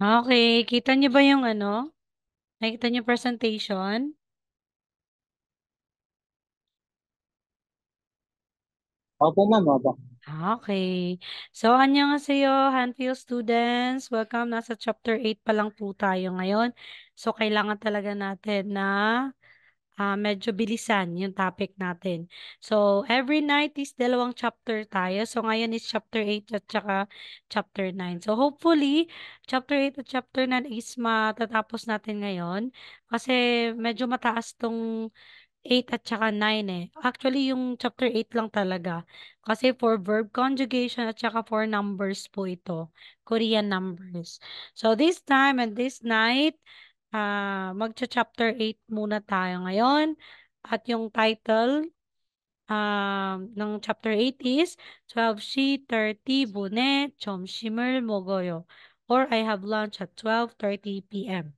Okay, kita niyo ba yung ano? Nakita niyo presentation? Opo, ma'am. Opo. Okay. So, annyeonghaseyo, Hanfield students. Welcome. Nasa chapter 8 pa lang po tayo ngayon. So, kailangan talaga natin na medyo bilisan yung topic natin. So, every night is dalawang chapter tayo. So, ngayon is chapter 8 at saka chapter 9. So, hopefully, chapter 8 at chapter 9 is matatapos natin ngayon. Kasi medyo mataas tong 8 at saka 9 eh. Actually, yung chapter 8 lang talaga. Kasi for verb conjugation at saka for numbers po ito. Korean numbers. So, this time and this night, magcha-chapter 8 muna tayo ngayon. At yung title ng chapter 8 is 12시 30 분에 점심을 먹어요. Or I have lunch at 12:30 p.m.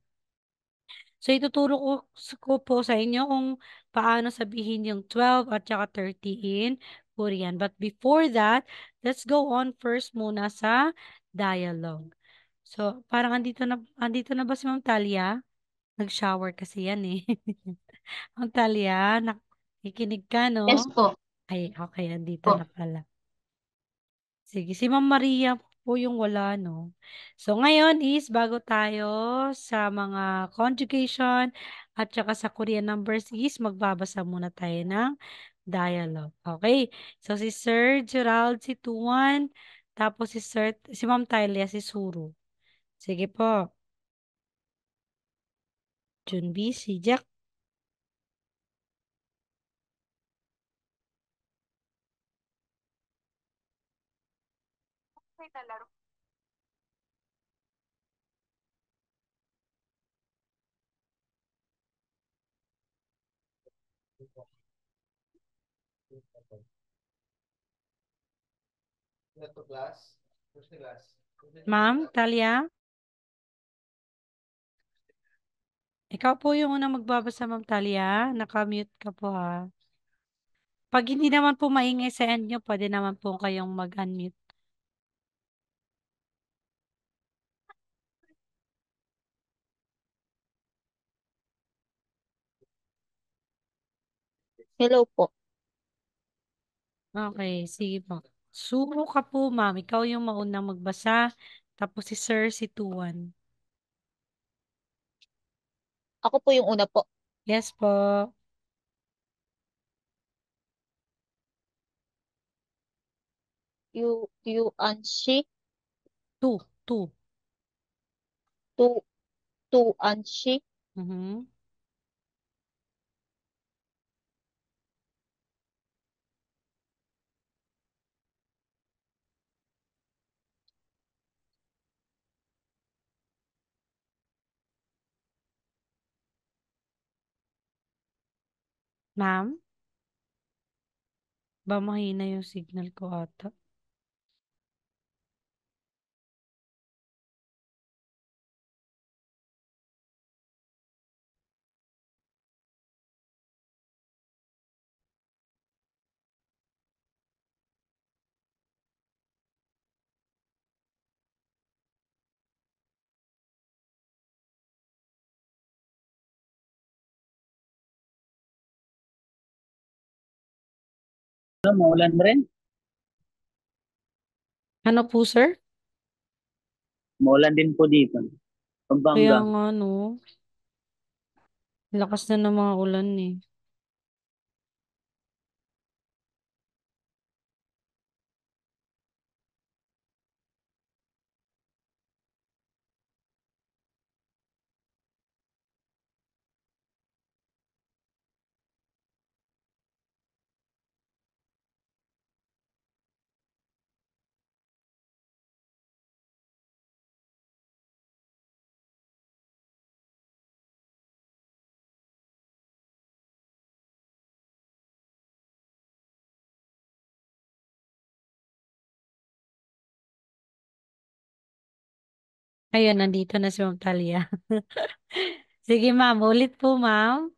So, ituturo ko po sa inyo kung paano sabihin yung 12 at saka 30 in Korean. But before that, let's go on first muna sa dialogue. So, parang andito na ba si Ma'am Talia? Nag-shower kasi yan eh. Ma'am Talia, nakikinig ka, Yes no? po. Ay, okay, andito Po. na pala. Sige, si Ma'am Maria po yung wala, no? So, ngayon is bago tayo sa mga conjugation at saka sa Korean numbers is magbabasa muna tayo ng dialogue. Okay? So, si Sir Gerald, si Tuan, tapos si Ma'am Tylia, si Suru. Sige po. Junbi, si Jack. Ma'am Talia, ikaw po yung unang magbabasa, Ma'am Talia. Nakamute ka po ha. Pag hindi naman po maingay sa end nyo, pwede naman po kayong mag-unmute. Hello po. Okay, sige po. Sumo ka po, ma'am. Ikaw yung maunang magbasa. Tapos si Sir, si Tuan. Ako po yung una po. Yes po. You and she. Two. Two. To, to and she. Mhm. Ma'am, ba mahina yung signal ko ata? Maulan rin. Ano po, sir? Maulan din po dito. Kaya Pampanga. nga, no. Lakas na ng mga ulan eh. Ayun, nandito na si Ma'am Talia. Sige, ma'am. Ulit po, ma'am.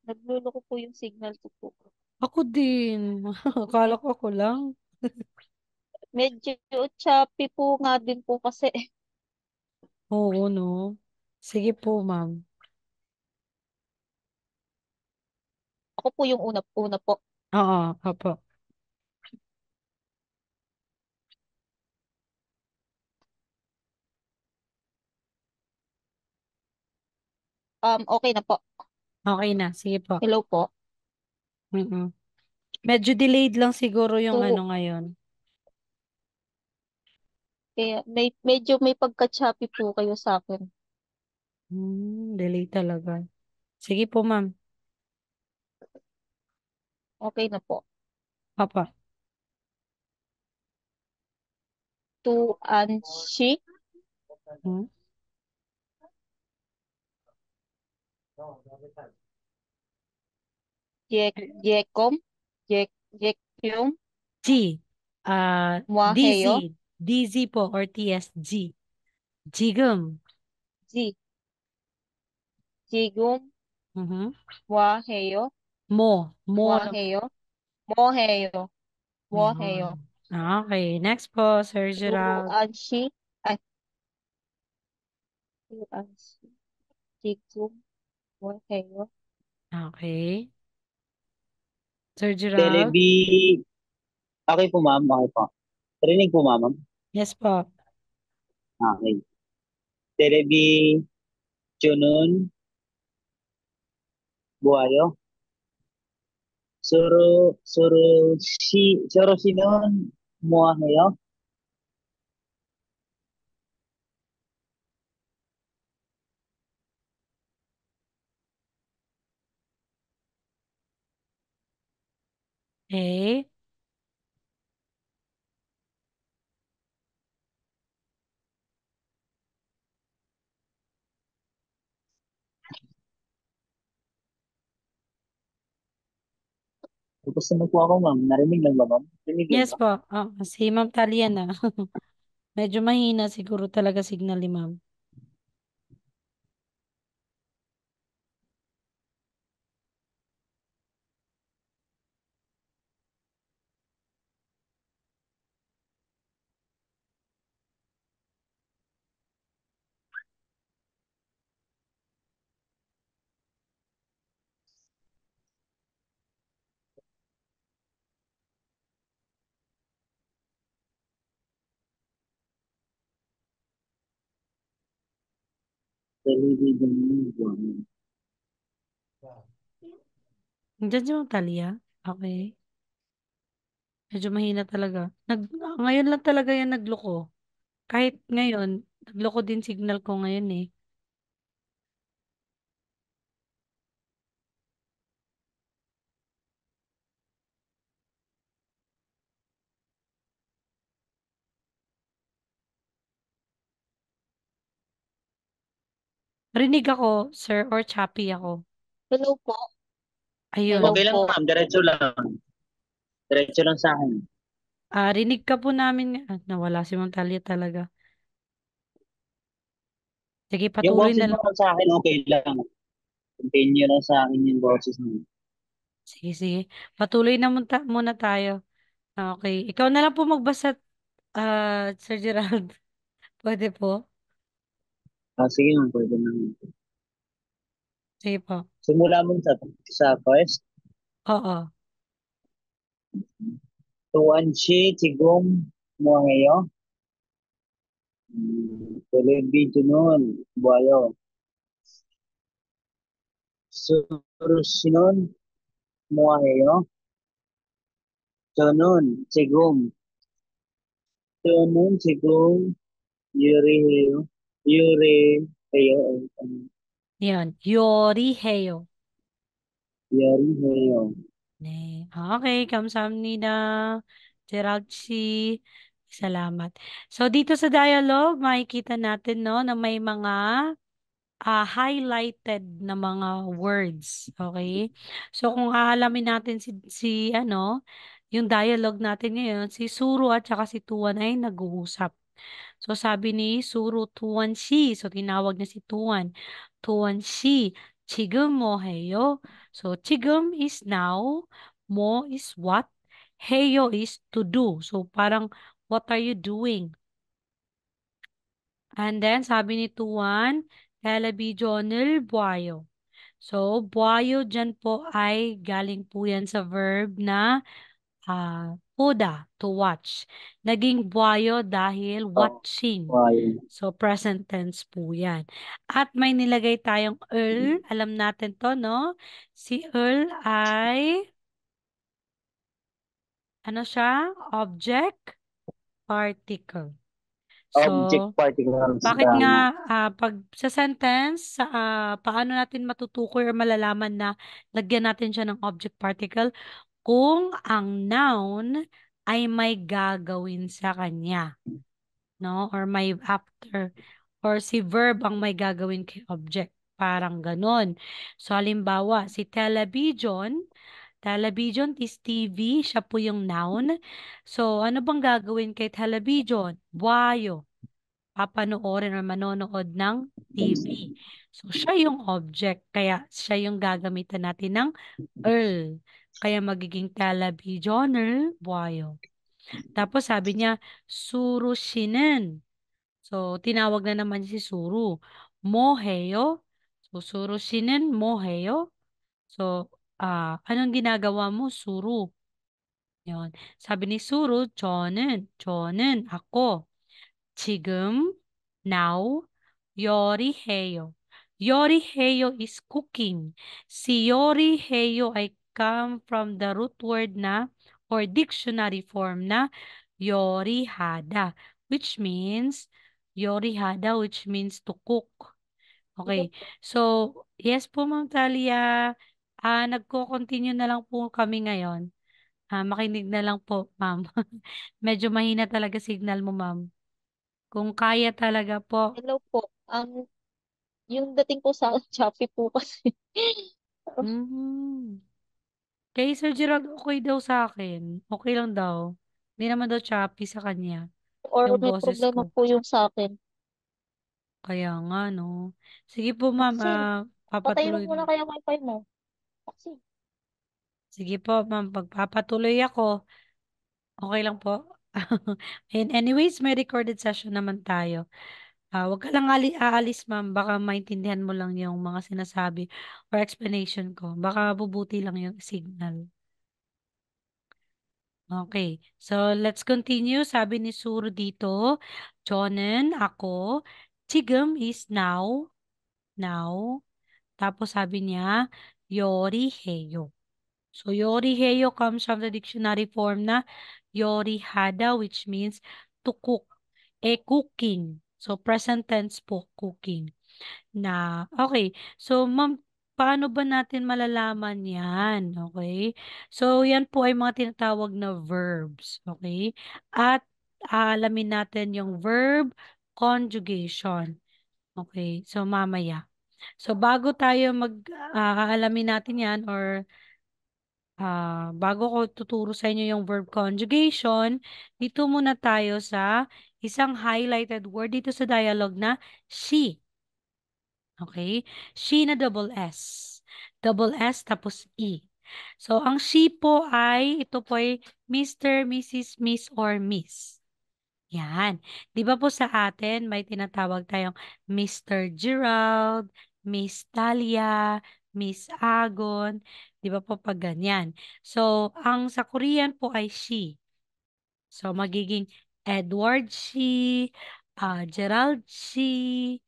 Nagluloko po yung signal ko po. Ako din. Akala Med- ko ako lang. Medyo choppy po nga din po kasi. Oo, no? Sige po, ma'am. Ako po yung una po. Oo, opo. Okay na po. Okay na. Sige po. Hello po. Mm-mm. Medyo delayed lang siguro yung ano To, ngayon. kaya medyo may pagka-choppy po kayo sa akin. Delay talaga. Sige po, ma'am. Okay na po. Papa. Tuanshi, Hmm? Jek, Jekom, Jekyum, G. Mwaheyo, DZ. DZ po or TSG. Jigum. Ji, Jigum, Mhm. Mwaheyo, Mo lang. Mwaheyo, Moheyo, Moheyo. Yan. Okay. Next po, Sir Gerald. Tuanshi, ay, Tuanshi, Jigum, Mwaheyo. Okay. Sir Gerald. Telebi, okay po ma'am, okay po. Rinig po ma'am. Yes po. Okay. Telebi, Junun, Buhayo. Soro sinon, Muahayo. Okay. Tapos na po ako ma'am, narinig lang ba ma'am? Narinig lang Yes ba? po. Si Ma'am Talia na. Medyo mahina siguro talaga signal ni Ma'am. Telebi, Junun, Buhayo. Nandiyan si Ma'am Talia. Okay. Medyo mahina talaga. Ngayon lang talaga yan nagloko. Kahit ngayon, nagloko din signal ko ngayon eh. Rinig ako, sir, or choppy ako. Hello po. Hello Ayun. Okay lang po. Ma'am, diretso lang. Diretso lang sa akin. Rinig ka po namin. Nawala si Ma'am Talia talaga. Sige, Yung patuloy boses na mo lang. lang sa akin, okay lang. Continue lang sa akin yung boses mo. Sige, sige. Patuloy na muna tayo. Okay. Ikaw na lang po magbasa, Sir Gerald. Pwede po? Sige ma'am, pwede na. Sige po. Simula mo sa first. Oo. Tuanshi, Chigum, Muahayo. Telebi, Junun, Buhayo. Soro sinon, Muahayo. Junun, Chigum. Junun, Chigum, Yuriheyo. Yuriheyo. Yan. Yori Heo. Yuriheyo. Ne. Okay. Kamsahamnida. Gerald C. Salamat. So, dito sa dialogue, makikita natin, no, na may mga highlighted na mga words. Okay? So, kung aalamin natin yung dialogue natin ngayon, si Suru at saka si Tuan ay nag-uusap. So, sabi ni Suru, Tuan si. So, tinawag niya si Tuan. Tuan si. Chigum mo heyo. So, chigum is now. Mo is what. Heyo is to do. So, parang, what are you doing? And then, sabi ni Tuan, televisional buhayo. So, buhayo dyan po ay galing po yan sa verb na puda, to watch. Naging buhayo dahil Oo. watching. Ayun. So, present tense po yan. At may nilagay tayong earl. Alam natin to, no? Si earl ay, ano siya? Object, particle. Object So, particle sa bakit tama. nga pag sa sentence, paano natin matutukoy or malalaman na lagyan natin siya ng object particle? Kung ang noun ay may gagawin sa kanya, no? Or may after, or si verb ang may gagawin kay object. Parang ganon. So, halimbawa, si television, television is TV, siya po yung noun. So, ano bang gagawin kay television? Buhayo, papanoorin or manonood ng TV. So, siya yung object, kaya siya yung gagamitan natin ng Earl. Kaya magiging televisioner, buhayo. Tapos sabi niya, surushinen. So, tinawag na naman si Suru. Moheyo. So, surushinen, moheyo. So, anong ginagawa mo, Suru? Yon. Sabi ni Suru, 저는, ako. 지금, now, 요리해요. 요리해요 is cooking. Si 요리해요 ay come from the root word na or dictionary form na yorihada, which means which means to cook. Okay. So, yes po, Ma'am Talia. Nagko-continue na lang po kami ngayon. Makinig na lang po, ma'am. Medyo mahina talaga signal mo, ma'am. Kung kaya talaga po. Hello po. Yung dating po sa Shopee po kasi. Mhm. Kay Sir Gerald, okay daw sa akin. Okay lang daw. Hindi naman daw choppy sa kanya. Or Yung may boses problema ko. po yung sa akin. Kaya nga, no. Sige po, ma'am. Kasi, patayin mo Papatuloy. muna kaya wifi mo. Kasi, Sige po, ma'am. Pagpapatuloy ako, okay lang po. And anyways, may recorded session naman tayo. Wag ka lang aalis, ma'am. Baka maintindihan mo lang yung mga sinasabi or explanation ko. Baka bubuti lang yung signal. Okay. So, let's continue. Sabi ni Suru dito, Jonen, ako. Chigum is now. Now. Tapos sabi niya, Yori heyo. So, Yori heyo comes from the dictionary form na Yori hada, which means to cook. Cooking. So, present tense po, cooking. Okay. So, ma'am, paano ba natin malalaman yan? Okay. So, yan po ay mga tinatawag na verbs. Okay. At alamin natin yung verb conjugation. Okay. So, mamaya. So, bago tayo aalamin natin yan or bago ko tuturo sa inyo yung verb conjugation, dito muna tayo sa isang highlighted word dito sa dialogue na she. Okay? She na double S. Double S tapos E. So, ang she po ay, ito po ay Mr., Mrs., Miss, or Miss. Yan. Di ba po sa atin, may tinatawag tayong Mr. Gerald, Miss Talia, Miss Agon. Di ba po pag ganyan? So, ang sa Korean po ay she. So, magiging Edward she, Gerald she,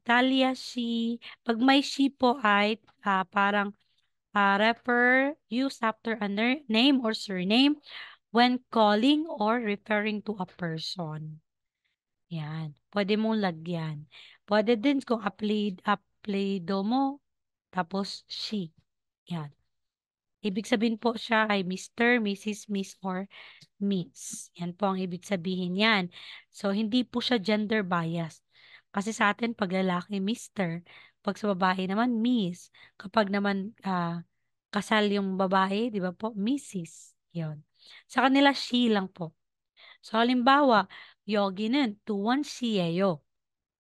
Talia she. Pag may she po ay parang refer used after a name or surname when calling or referring to a person. Yan. Pwede mong lagyan. Pwede din kung apelido mo, tapos she. Yan. Ibig sabihin po siya ay Mr., Mrs., Miss, or Miss. Yan po ang ibig sabihin yan. So, hindi po siya gender biased. Kasi sa atin, pag lalaki, Mr. Pag sa babae naman, Miss. Kapag naman kasal yung babae, di ba po, Mrs. Yun. Sa kanila, she lang po. So, halimbawa, 여기는 tuwan siyeyo.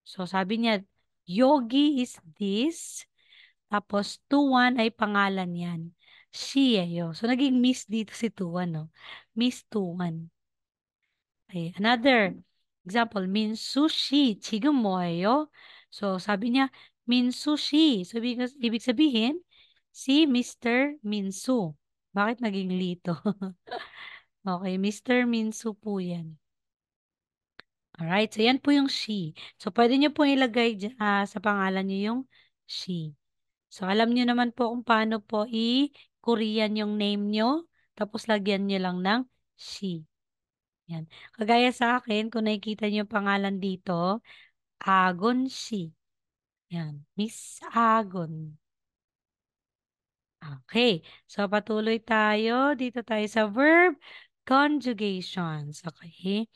So, sabi niya, Yogi is this. Tapos, Tuwan ay pangalan yan. Siyeyo. So, naging Miss dito si Tuwan, no? Miss Tuwan. Okay. Another. Example, Minsushi 지금 뭐예요? So, sabi niya, Minsushi. So, ibig sabihin, si Mr. Minsu. Bakit naging lito? Okay, Mr. Minsu po yan. Alright, so yan po yung she. So, pwede niyo po ilagay sa pangalan niyo yung she. So, alam niyo naman po kung paano po i-Korean yung name niyo. Tapos, lagyan niyo lang ng she. Yan. Kagaya sa akin, kung nakikita niyo yung pangalan dito, Agon she. Yan. Miss Agon. Okay. So, patuloy tayo. Dito tayo sa verb conjugations. Okay.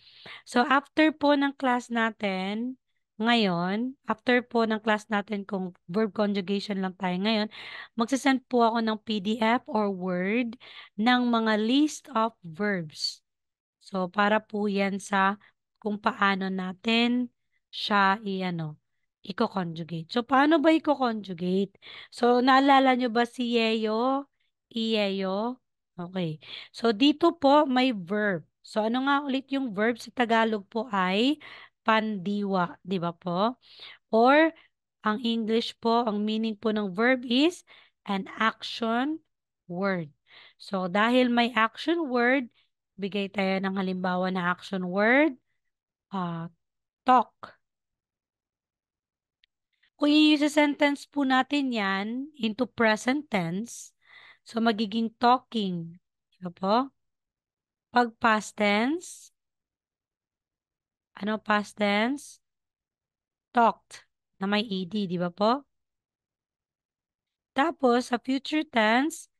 So, after po ng class natin, ngayon, after po ng class natin kung verb conjugation lang tayo ngayon, magsasend po ako ng PDF or Word ng mga list of verbs. So, para po yan sa kung paano natin siya i-conjugate. So, paano ba i-conjugate? So, naalala nyo ba si Yeo? Iyeyo? Okay. So, dito po may verb. So, ano nga ulit yung verb sa Tagalog po ay pandiwa. Di ba po? Or, ang English po, ang meaning po ng verb is an action word. So, dahil may action word, bigay tayo ng halimbawa na action word, talk. Kung i-sentence po natin yan into present tense, so magiging talking. Diba po? Pag past tense, ano past tense? Talked na may ed, di ba po? Tapos, sa future tense,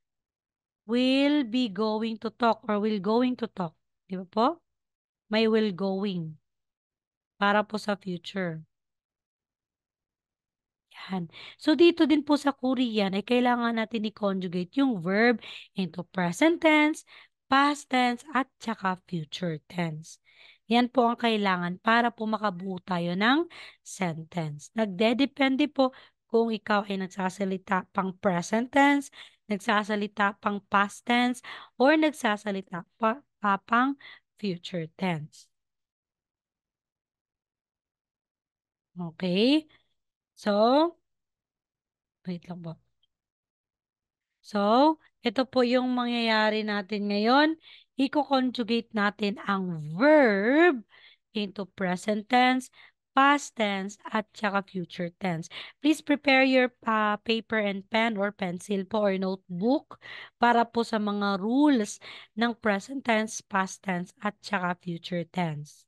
will be going to talk or will going to talk. Di ba po? May will going para po sa future. Yan. So, dito din po sa Korean ay kailangan natin i-conjugate yung verb into present tense, past tense, at saka future tense. Yan po ang kailangan para po makabuo tayo ng sentence. Nagdedepende po kung ikaw ay nagsasalita pang present tense, nagsasalita pang past tense, or nagsasalita pang future tense. Okay? So, wait lang po. So, ito po yung mangyayari natin ngayon. Iko-conjugate natin ang verb into present tense, past tense, at saka future tense. Please prepare your paper and pen or pencil po or notebook para po sa mga rules ng present tense, past tense, at saka future tense.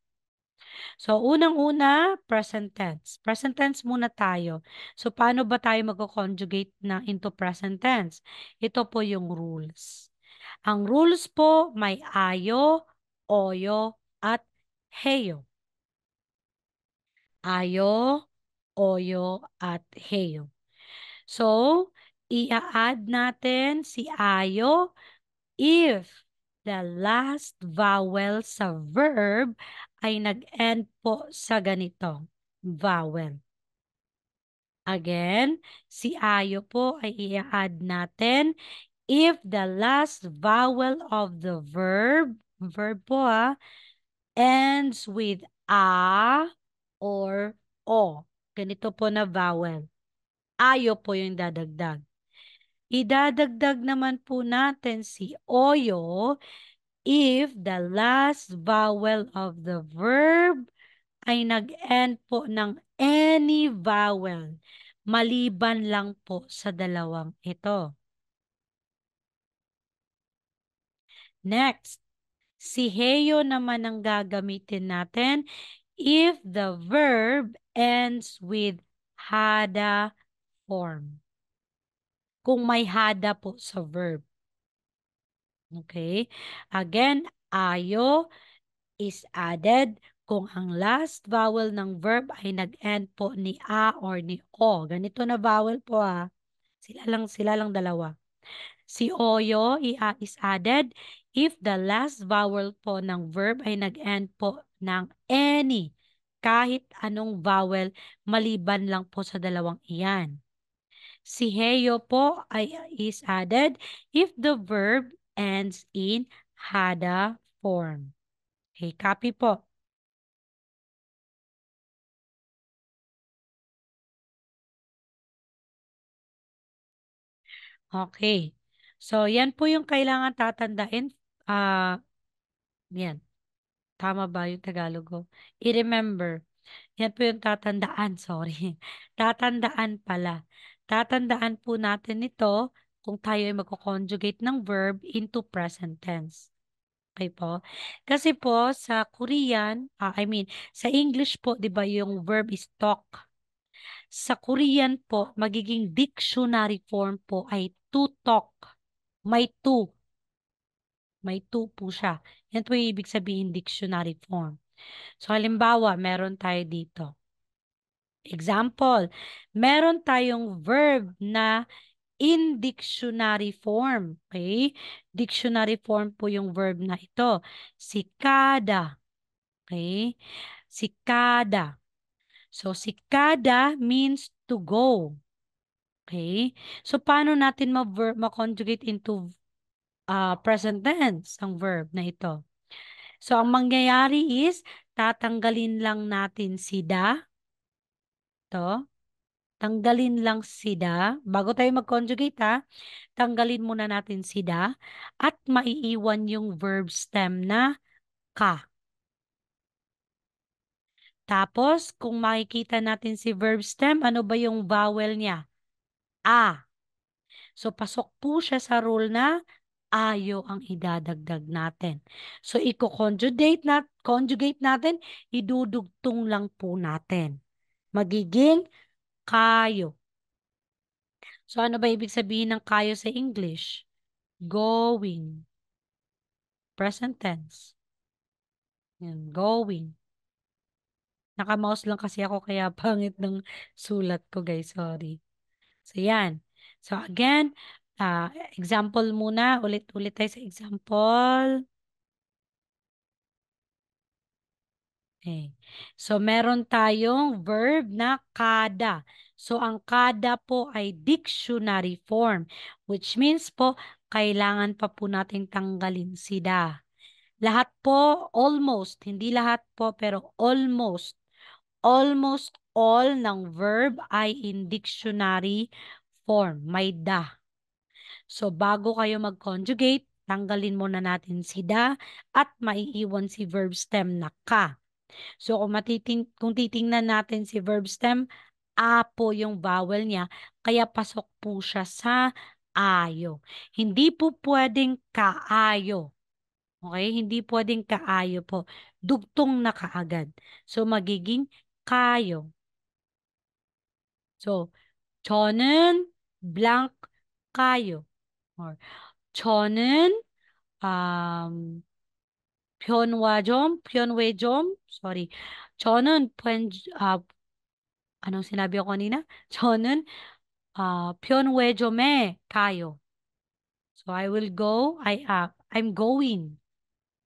So, unang-una, present tense. Present tense muna tayo. So, paano ba tayo mag-conjugate na into present tense? Ito po yung rules. Ang rules po may ayo, oyo, at heyo. Ayo, oyo, at heyo. So, i-add natin si ayo if the last vowel sa verb ay nag-end po sa ganito, vowel. Again, si ayo po ay i-add natin if the last vowel of the verb po ends with a or o. Ganito po na vowel. Ayo po yung dadagdag. Idadagdag naman po natin si oyo if the last vowel of the verb ay nag-end po ng any vowel, maliban lang po sa dalawang ito. Next, si heyo naman ang gagamitin natin if the verb ends with hada form. Kung may hada po sa verb. Okay? Again, ayo is added kung ang last vowel ng verb ay nag-end po ni a or ni o. Ganito na vowel po Sila lang dalawa. Si oyo is added if the last vowel po ng verb ay nag-end po ng any, kahit anong vowel maliban lang po sa dalawang iyan. Si heyo po is added if the verb ends in hada form. Okay, copy po. Okay. So, yan po yung kailangan tatandain. Yan. Tama ba yung Tagalog ko? I-remember. Yan po yung tatandaan, sorry. Tatandaan pala. Tatandaan po natin ito kung tayo ay magko-conjugate ng verb into present tense. Okay po? Kasi po sa Korean, sa English po, 'di ba, yung verb is talk. Sa Korean po, magiging dictionary form po ay to talk. May to. May to po siya. Yan po yung ibig sabihin dictionary form. So, halimbawa, meron tayo dito. Example, meron tayong verb na in dictionary form. Okay? Dictionary form po yung verb na ito. Sikada. Okay? Sikada. So, sikada means to go. Okay? So, paano natin ma-conjugate into present tense ang verb na ito? So, ang mangyayari is, tatanggalin lang natin si da. To. Tanggalin lang si da. Bago tayo mag-conjugate ha, tanggalin muna natin si da at maiiwan yung verb stem na ka. Tapos, kung makikita natin si verb stem, ano ba yung vowel niya? A. So, pasok po siya sa rule na ayo ang idadagdag natin. So, conjugate natin, idudugtong lang po natin. Magiging kayo. So, ano ba ibig sabihin ng kayo sa English? Going. Present tense. Yan, going. Naka-mouse lang kasi ako kaya pangit ng sulat ko, guys. Sorry. So, yan. So, again, example muna. Ulit-ulit tayo sa example. Okay. So, meron tayong verb na kada. So, ang kada po ay dictionary form, which means po, kailangan pa po nating tanggalin sida. Lahat po, almost, hindi lahat po, pero almost all ng verb ay in dictionary form. May da. So, bago kayo mag-conjugate, tanggalin muna natin si da at maiiwan si verb stem na ka. So, kung titingnan natin si verb stem, a po yung vowel niya, kaya pasok po siya sa ayo. Hindi po pwedeng kaayo. Okay? Hindi pwedeng kaayo po. Dugtong na kaagad. So, magiging kayo. So, 저는 blank kayo. Or, 저는 um, 편외점, sorry. 저는 anong sinabi ko kanina? 저는 편의점에 가요. So I will go, I'm going.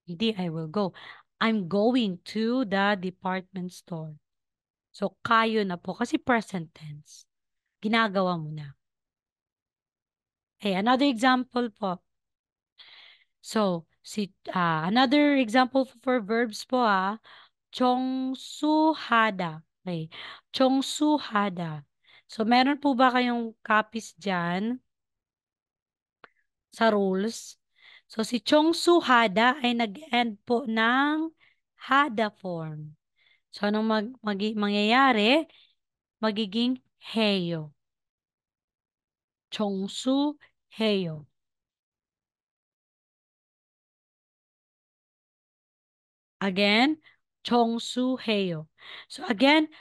Hindi I will go. I'm going to the department store. So kayo na po kasi present tense. Ginagawa mo na. Okay, another example po. So, another example for verbs po 정수하다. Okay. 정수하다. So, meron po ba kayong copies dyan sa rules? So, si 정수하다 ay nag-end po ng hada form. So, anong mangyayari? Magiging heyo. 정수해요. Again, 정수해요. So again,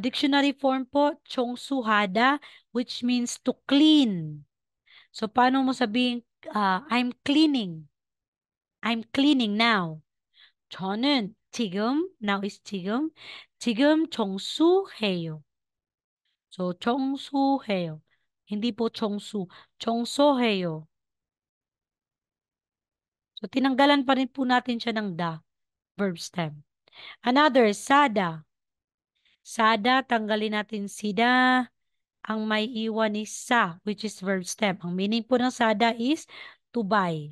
dictionary form po, 정수하다, which means to clean. So paano mo sabihin, I'm cleaning. I'm cleaning now. 저는 지금, now is 지금 정수해요. So 정수해요. Hindi po 정수해요. So tinanggalan pa rin po natin siya ng da, verb stem. Another, sada. Sada, tanggalin natin sida. Ang may iwan is sa, which is verb stem. Ang meaning po ng sada is to buy.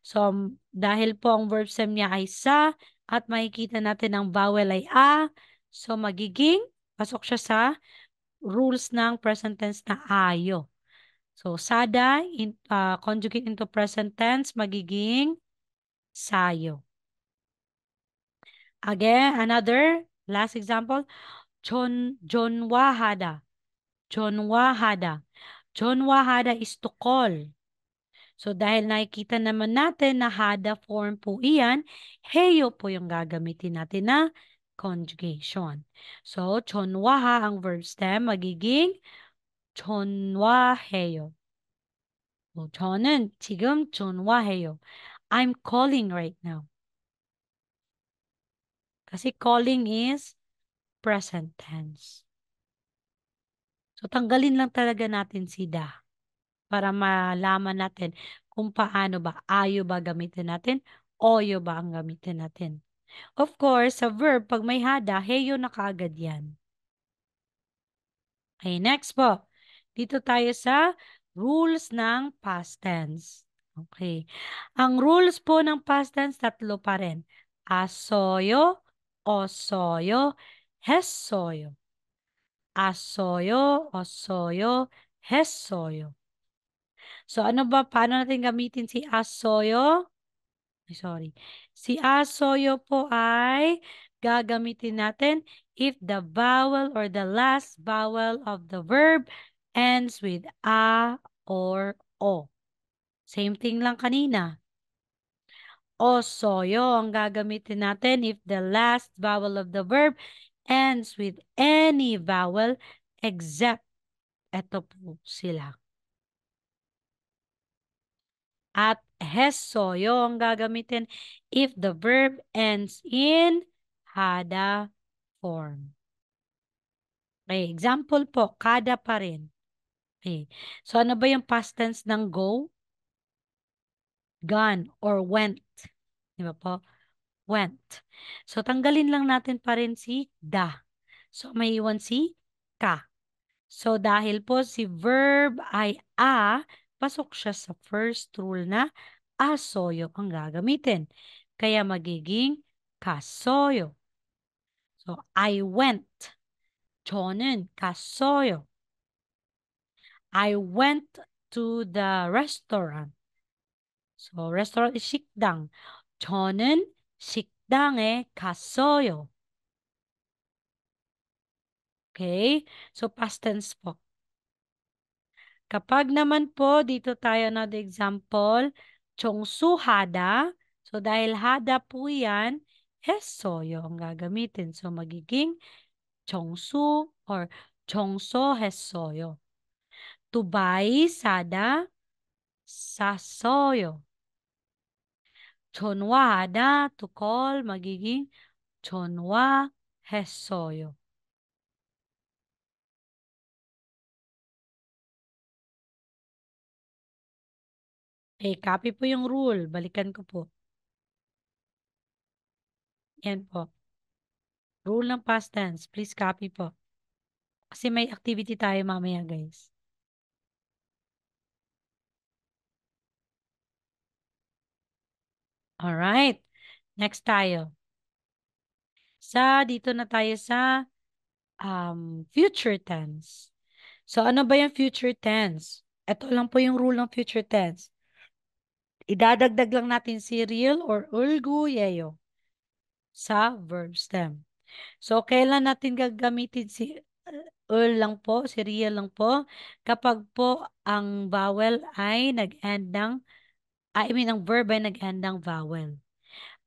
So, dahil po ang verb stem niya ay sa, at makikita natin ang vowel ay a, so magiging, pasok siya sa rules ng present tense na ayo. So, sada, conjugate into present tense, magiging sayo. Again, another, last example, jonwahada. Jonwahada. Jonwahada is to call. So, dahil nakikita naman natin na hada form po iyan, heyo po yung gagamitin natin na conjugation. So, chonwaha ang verb stem, magiging chonwaheyo. So, 저는 지금 전화해요. I'm calling right now. Kasi calling is present tense. So, tanggalin lang talaga natin si da para malaman natin kung paano ba, ayo ba gamitin natin, oyo ba ang gamitin natin. Of course, sa verb, pag may hada, heyo na kaagad yan. Okay, next po. Dito tayo sa rules ng past tense. Okay. Ang rules po ng past tense, tatlo pa rin. Asoyo, osoyo, hesoyo. Asoyo, osoyo, hesoyo. So, ano ba? Paano natin gamitin si asoyo? Ay, sorry. Si asoyo po ay gagamitin natin if the vowel or the last vowel of the verb ends with a or o. Same thing lang kanina. Osoyo ang gagamitin natin if the last vowel of the verb ends with any vowel except eto po sila. At hesoyo ang gagamitin if the verb ends in hada form. Okay, example po, kada pa rin. Okay. So, ano ba yung past tense ng go? Gone or went. Di ba po? Went. So, tanggalin lang natin pa rin si da. So, may iwan si ka. So, dahil po si verb ay a, pasok siya sa first rule na asoyo ang gagamitin. Kaya magiging kasoyo. So, I went. 저는 갔어요. I went to the restaurant. So, restaurant is 식당. 저는 식당에 갔어요. Okay? So, past tense po. Kapag naman po, dito tayo na the example, chongsu hada. So, dahil hada po yan, hesoyo ang gagamitin. So, magiging chongsu or chongso hesoyo. To buy sada, sasoyo. Chonwa hada, to call, magiging chonwa hesoyo. Eh, copy po yung rule. Balikan ko po. Yan po. Rule ng past tense. Please copy po. Kasi may activity tayo mamaya, guys. Alright. Next tayo. Dito na tayo sa future tense. So, ano ba yung future tense? Ito lang po yung rule ng future tense. Idadagdag lang natin si real or ulguyeyo sa verb stem. So, kailan natin gagamitin si lang po, si real lang po, kapag po ang vowel ay nag-end ng, ang verb ay nag-end ng vowel.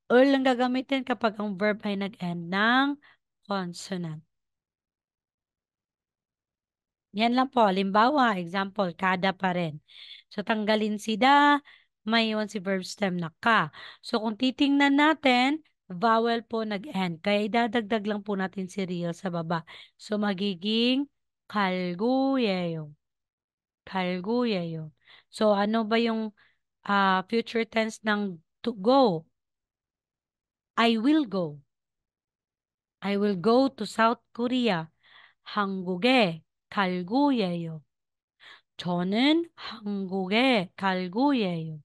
Lang gagamitin kapag ang verb ay nag-end ng consonant. Yan lang po. Limbawa, example, kada pa rin. So, tanggalin si da, may iwan si verb stem na ka. So, kung titingnan natin, vowel po nag-end. Kaya idadagdag lang po natin si real sa baba. So, magiging kalguyeyo. Kalguyeyo. So, ano ba yung future tense ng to go? I will go. I will go to South Korea. 한국에 갈 거예요. 저는 한국에 갈 거예요.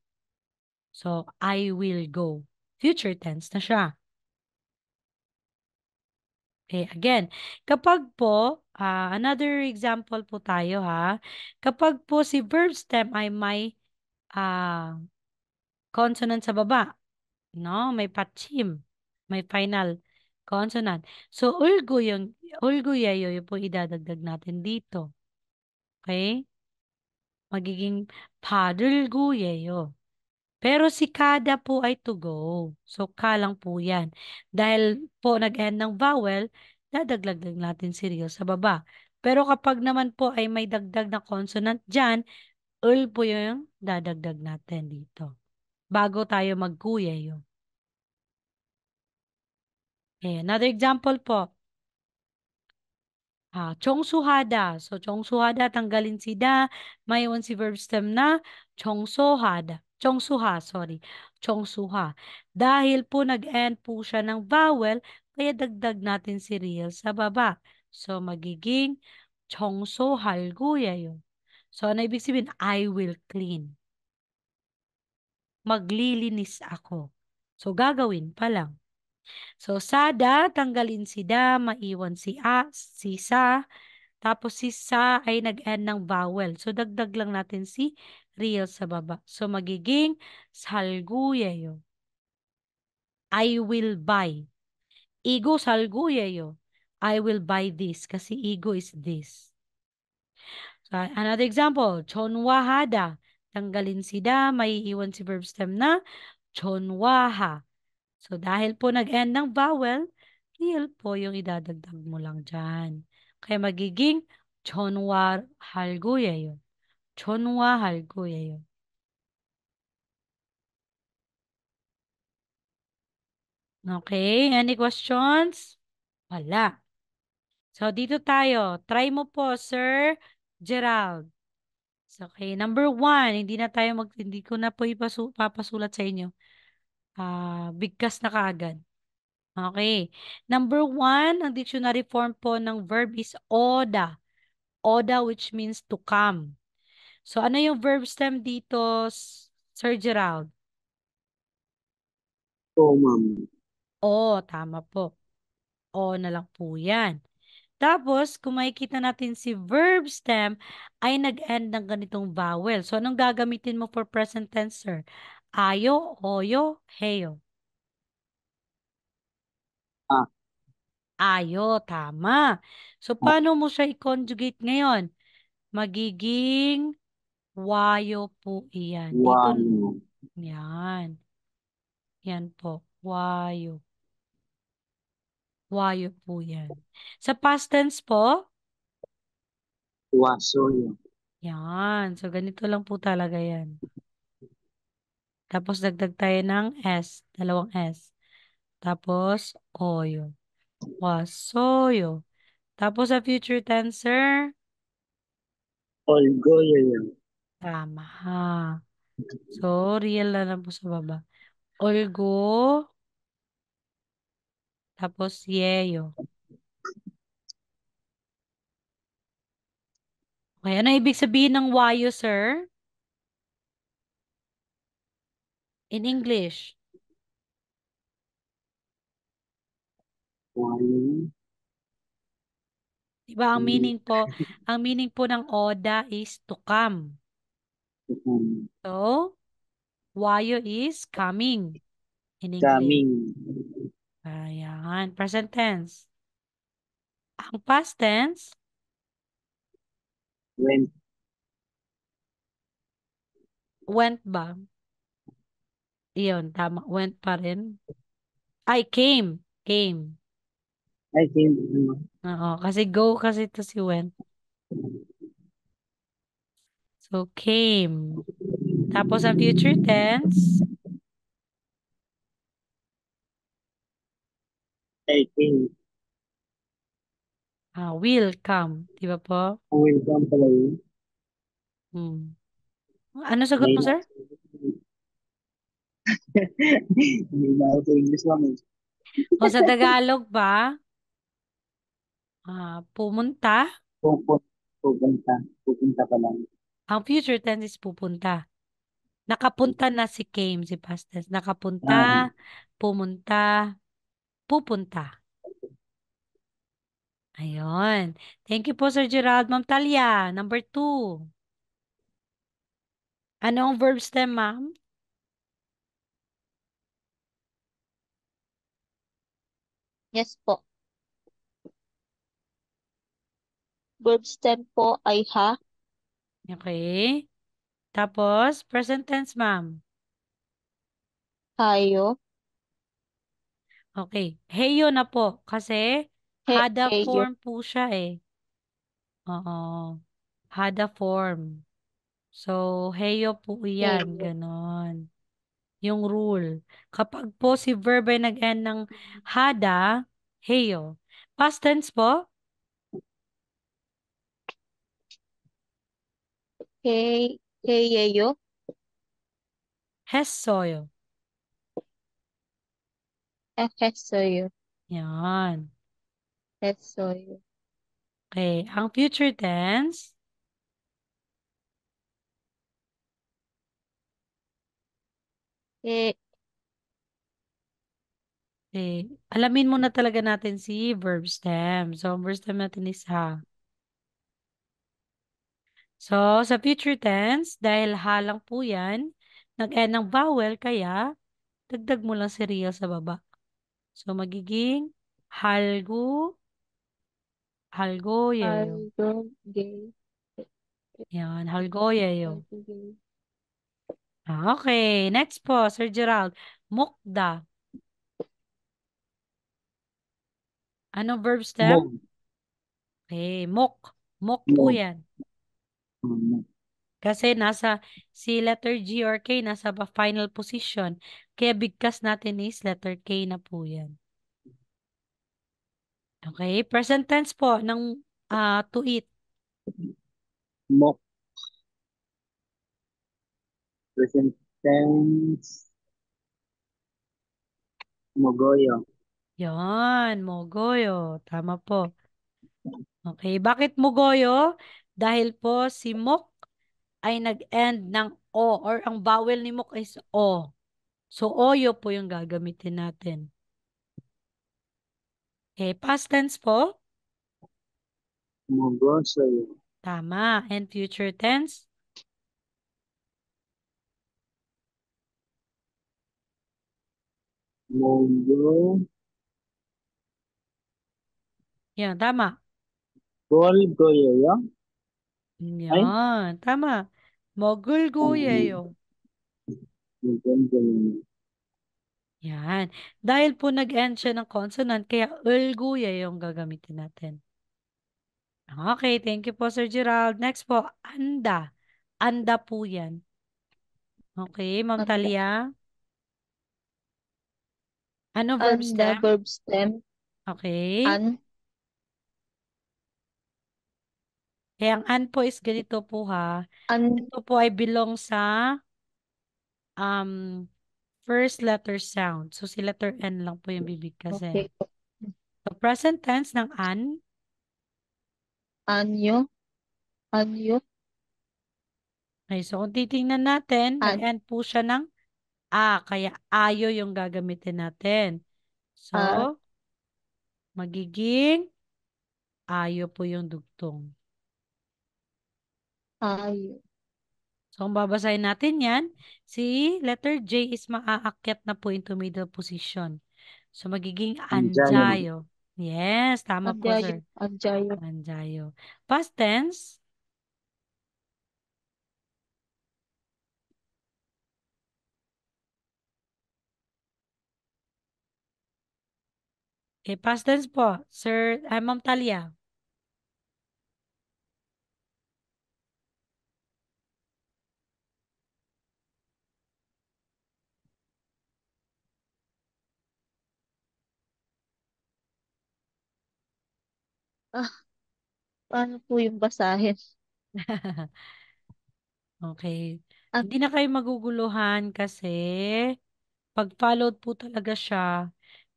So, I will go. Future tense na siya. Okay, again, kapag po, another example po tayo ha, kapag po si verb stem ay may ah, consonant sa baba, no? May patchim, may final consonant. So, ulguyayo yung po idadagdag natin dito. Okay? Magiging padulguyayo. Pero si kada po ay to go. So, ka lang po yan. Dahil po nag-end ng vowel, dadaglag natin si real sa baba. Pero kapag naman po ay may dagdag na consonant dyan, ul po yung dadagdag natin dito. Bago tayo magkuyayo. Okay, another example po. Chongsuhada. So, chongsuhada, tanggalin si da. Mayroon si verb stem na chongsuhada. Chongsuha, sorry. Chongsuha. Dahil po nag-end po siya ng vowel, kaya dagdag natin si real sa baba. So, magiging chongsohalguya yun. So, ano ibig sabihin? I will clean. Maglilinis ako. So, gagawin pa lang. So, sada, tanggalin si da, maiwan si sa. Tapos si sa ay nag-end ng vowel. So, dagdag lang natin si real sa baba. So, magiging salguyeyo. I will buy. Igo salguyeyo. I will buy this. Kasi ego is this. So, another example. Chonwahada. Tanggalin si da, may iwan si verb stem na chonwaha. So, dahil po nag-end ng vowel, real po yung idadagdag mo lang dyan. Kaya magiging chonwa halguyeyo. Chonwa halgu예요. Okay, any questions? Wala. So, dito tayo. Try mo po, Sir Gerald. So, okay, number one, hindi ko na po papasulat sa inyo. Bigkas na kaagad. Okay. Number one, ang dictionary form po ng verb is oda. Oda which means to come. So, ano yung verb stem dito, Sir Gerald? Oo, ma'am. O, tama po. O na lang po yan. Tapos, kung makikita natin si verb stem ay nag-end ng ganitong vowel. So, anong gagamitin mo for present tense, sir? Ayo, oyo, heyo. Ah, Ayo, tama. So, paano mo siya i-conjugate ngayon? Magiging wayo po iyan. Dito, wano. yan. Yan po. Wayo. Wayo po yan. Sa past tense po, Wasoyo. yan. So, ganito lang po talaga yan. Tapos, dagdag tayo ng S. Dalawang S. Tapos, oyo. Wasoyo. Tapos, sa future tense, sir, Olgoyo. tama. So, real na lang po sa baba. Olgo. Tapos, yeyo. Okay, ano ibig sabihin ng wayo, sir? In English. Wano. Diba, ang meaning po ng oda is to come. So, wayo is coming in English. Kaming. Ayan, present tense. Ang past tense, Went. went ba? Iyon, tama. Went pa rin. Ay, came. Came. I came. Oo, kasi go kasi to si went. So, came. Tapos, ang future tense, I came. will come. Di ba po? Welcome pala yun. Hmm. Ano sagot May mo, sir? Hindi na ako sa English lang eh. O sa Tagalog ba? Pumunta. Pupunta. Pupunta. Pupunta pa lang. Ang future tense is pupunta. Nakapunta na si came, si past tense. Ah, Nakapunta, pumunta, pupunta. Ayun. Thank you po, Sir Gerald. Ma'am Talia, number 2. Ano ang verb stem, ma'am? Yes po. Verb stem po ay ha, Okay. Tapos, present tense, ma'am. hayo, Okay. Heyo na po kasi hada heyo, form po siya eh. Oo. Hada form. So, heyo po yan. heyo. Ganon. Yung rule. Kapag po si verb ay nag-end ng hada, heyo. Past tense po, Heyeyo, hesoyo. hesoyo, Yan. hesoyo. Okay. Ang future tense, He, alamin muna talaga natin si verb stem. So, ang verb stem natin is ha. So, sa future tense, dahil halang po yan, nag-end ng vowel, kaya dagdag mo lang si Ria sa baba. So, magiging halgo, halgoyeyo. algo, ge, Yan, halgoyeyo. algo, ge. Okay, next po, Sir Gerald. Mukda. Anong verb Mog. stem? Okay, mok. Mok po Mog. yan. Um, Kasi si letter G or K nasa final position. Kaya bigkas natin is letter K na po yan. Okay, present tense po ng to eat. Mok. Present tense. Mogoyo. Yan, mogoyo. Tama po. Okay, bakit mogoyo? Dahil po si mok ay nag-end ng o or ang vowel ni mok is o. So, oyo po yung gagamitin natin. Okay, past tense po. Mogosoyo. Tama. And future tense? Mogo. Yan, tama. Golgoyo. Ay, Yan, tama. Mogulguyeyo. Golgoyo. Yan. Dahil po nag-end siya ng consonant, kaya ulguye yung gagamitin natin. Okay, thank you po, Sir Gerald. Next po, anda. Anda po yan. Okay, Ma'am Anda, Talia. Ano verb anda, stem? verb stem, Okay. an, Kaya ang an po is ganito po ha. an, Ito po ay belong sa um, first letter sound. So, si letter N lang po yung okay bibigkasin. po. So, present tense ng an. Anyo, anyo, Okay, so kung titingnan natin, an, nag-end po siya ng a. Kaya ayo yung gagamitin natin. a, So, magiging ayo po yung dugtong. ayo, So, kung babasahin natin yan, si letter J is maaakyat na po into middle position. So, magiging Anjayo. anjayo. Yes, tama po, anjayo, sir. anjayo, Anjayo. Past tense. Okay, past tense po. Sir, Ma'am Talia. ah, paano po yung basahin? Okay. At, Hindi na kayo maguguluhan kasi pag followed po talaga siya,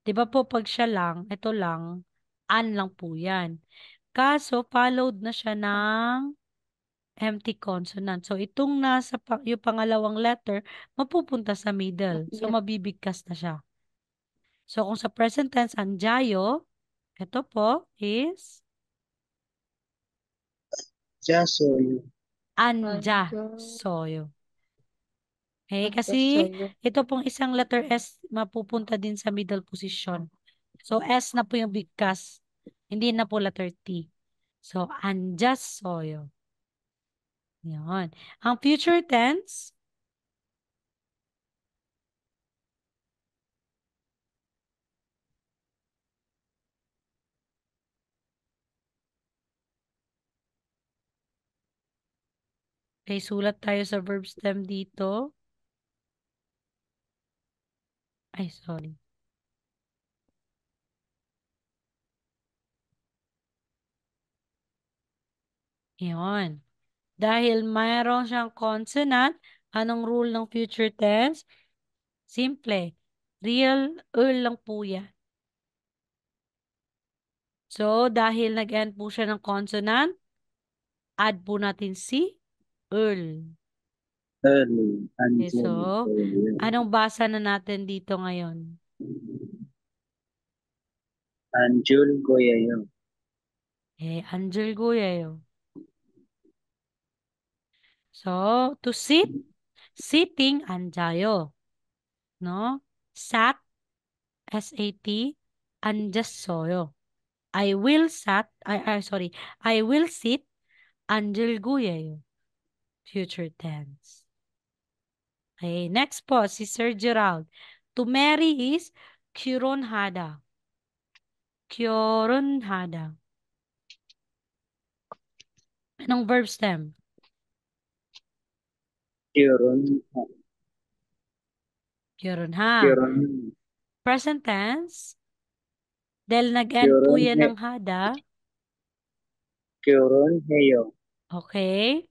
'di ba po pag siya lang, ito lang, an lang po 'yan. Kaso followed na siya ng empty consonant. So itong yung pangalawang letter, mapupunta sa middle. So mabibigkas na siya. So kung sa present tense, anjayo, ito po is Jasoyo. Anja Anja. soyo. Okay, Anja kasi soyo. ito pong isang letter S mapupunta din sa middle position. So S na po yung bigkas. Hindi na po letter T. So anja soyo. Yan. Ang future tense, okay, sulat tayo sa verb stem dito. Ay, sorry. Yan. Dahil mayroon siyang consonant, anong rule ng future tense? Simple. Real earl lang po yan. So, dahil nag-end po siya ng consonant, add po natin si earl. Early. Okay, so, Angel. Koyo. anong basa na natin dito ngayon? Anjul Koyayo. Anjel Goyeo. So, to sit, sitting, anjayo. No? Sat, S-A-T, anjasoyo. Sorry, I will sit, anjel guyeyo. Future tense. Okay, next po, si Sir Gerald. To marry is kyuronhada. Kyuronhada. Anong verb stem? Kyoron. Kyuronha. Kyoron. Present tense. Dahil nag-end po Kyoron. yan ng hada. Kyoron Heyo. Okay.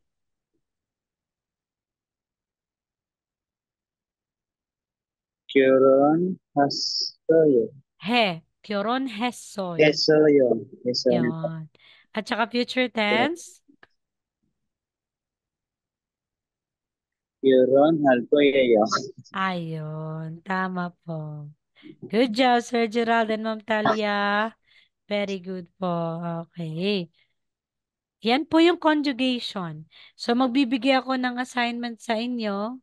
Kyoron Hasoyo. He. Kyoron hesoyo. Hesoyo. Hesoyo. Yan. At saka future tense. Kyoron Halkoyayo. Ayun. Tama po. Good job, Sir Gerald and Ma'am Talia. Very good po. Okay. Yan po yung conjugation. So, magbibigay ako ng assignment sa inyo.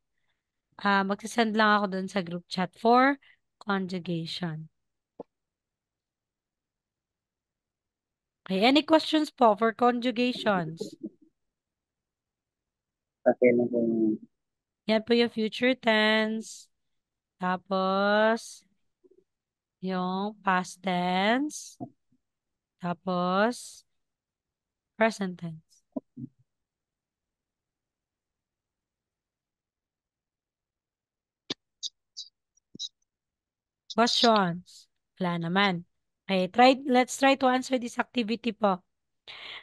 Magsasend lang ako dun sa group chat for conjugation. Okay, any questions po for conjugations? Akin na po. Yan po yung future tense. Tapos, yung past tense. Tapos, present tense. Questions? Wala naman. Okay, let's try to answer this activity po.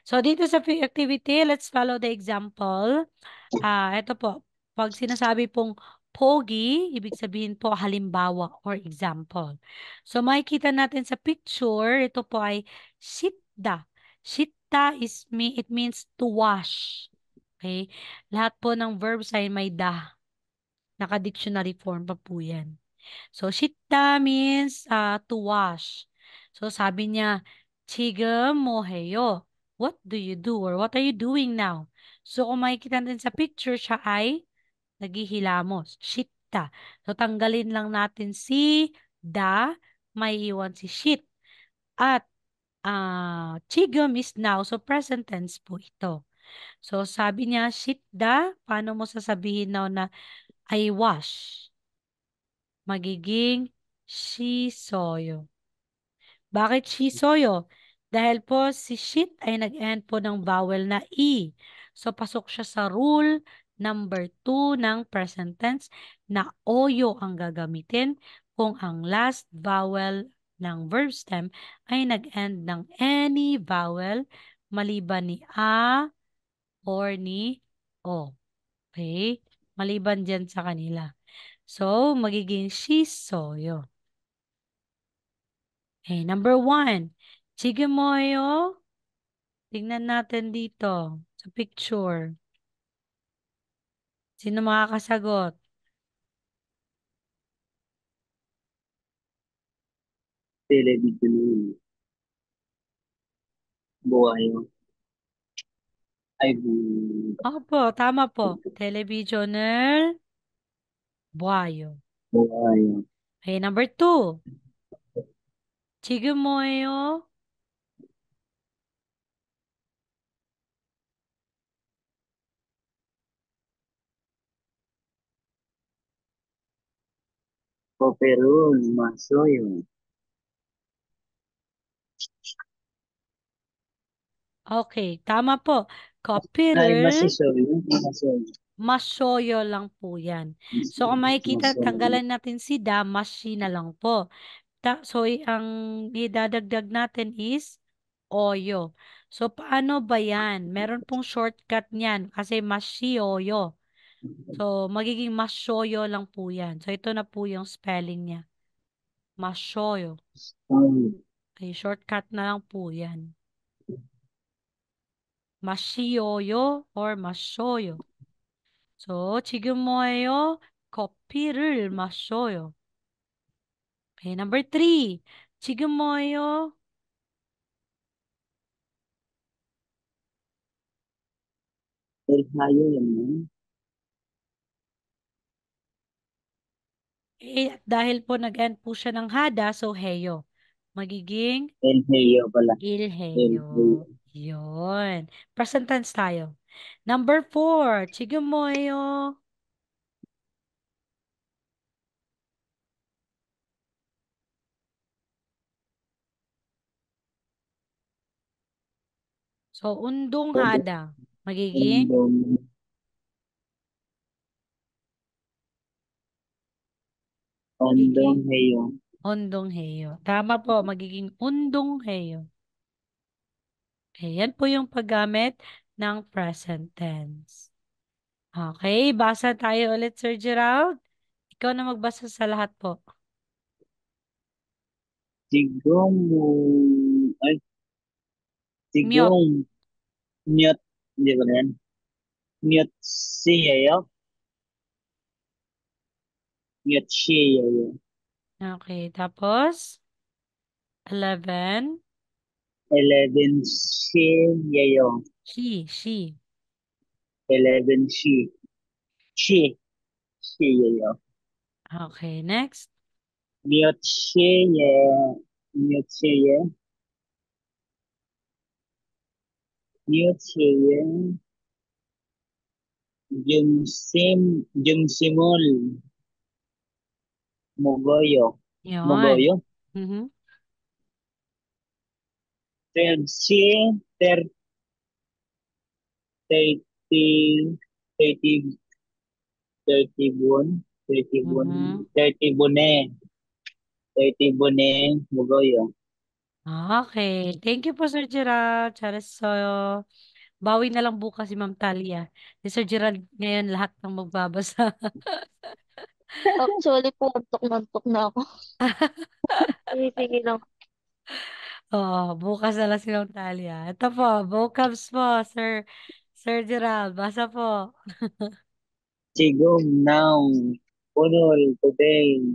So, dito sa activity, let's follow the example. Ito po. Pag sinasabi pong pogi, ibig sabihin po halimbawa or example. So, makikita natin sa picture, ito po ay shitda. Shitda it means to wash. Okay? Lahat po ng verbs ay may da. Naka-dictionary form pa po yan. So, shita means to wash. So, sabi niya, 지금 뭐 해요? What do you do or what are you doing now? So, kung makikita natin sa picture, siya ay naghihilamos. Shita. So, tanggalin lang natin si da, may iwan si shit. At 지금 is now. So, present tense po ito. So, sabi niya, shitda, paano mo sasabihin now na I wash? Magiging shisoyo. Bakit shisoyo? Dahil po si shit ay nag-end po ng vowel na E. So, pasok siya sa rule number 2 ng present tense na oyo ang gagamitin kung ang last vowel ng verb stem ay nag-end ng any vowel maliban ni A or ni O. Okay? Maliban dyan sa kanila. So, magiging shisoyo. Okay, number 1. Chigimoyo. Tingnan natin dito sa picture. Sino makakasagot? Television. Buhayo. Ay, Opo, tama po. Televisioner, buhayo. buhay. Okay, number two. Chigumoyo, Poperun, masoyo. okay, tama po. Ay, Copyright, masisoyo. Masoyo. masyoyo lang po yan. So, kung makikita, Masoyo. tanggalan natin si da, mashi na lang po. So, ang idadagdag natin is oyo. So, paano ba yan? Meron pong shortcut niyan kasi mashioyo. So, magiging masyoyo lang po yan. So, ito na po yung spelling niya. Masyoyo. Ay, Okay, shortcut na lang po yan. Mashiyoyo or masyoyo. So, 지금 뭐예요? 커피를 마셔요. Okay, number three. 지금 뭐예요? Elhayo yan mo. Dahil po nag-end po siya ng hada, so heyo. Magiging Elhayo pala. ilheyo. Elhayo. Yun. Present tense tayo. Number four. 지금 뭐예요? So, undong hada. Magiging Ondong. Ondong magiging heyo. undong heyo. Tama po, magiging undong heyo. Okay, yan po yung paggamit ng present tense. Okay, basa tayo ulit, Sir Gerald. Ikaw na magbasa sa lahat po. Sigong. Ay, Mute. sigong. Mute. Hindi ba na yan? Mute siya. Mute siya. Okay, tapos 11. 11 siya. She. 11 she. She. Siya. Okay, next. Mute siya. Mute siya. Mute siya. Jumsimol. Mogoyo. Yon. Mogoyo. Mhm. Tersi. Ter. 30. 30. 31. 31. Mhm. 30 bune. 30 bune. Mogoyo. Okay. Thank you po, Sir Gerald. Charis, so, bawi na lang bukas si Ma'am Talia. Si Sir Gerald ngayon lahat ng magbabasa. Actually po, antok na antok na ako. Sige, sige lang. Oo, bukas na lang si Ma'am Talia. Ito po, vocabs po, Sir Gerald. Basa po. Sigum now. Unol today.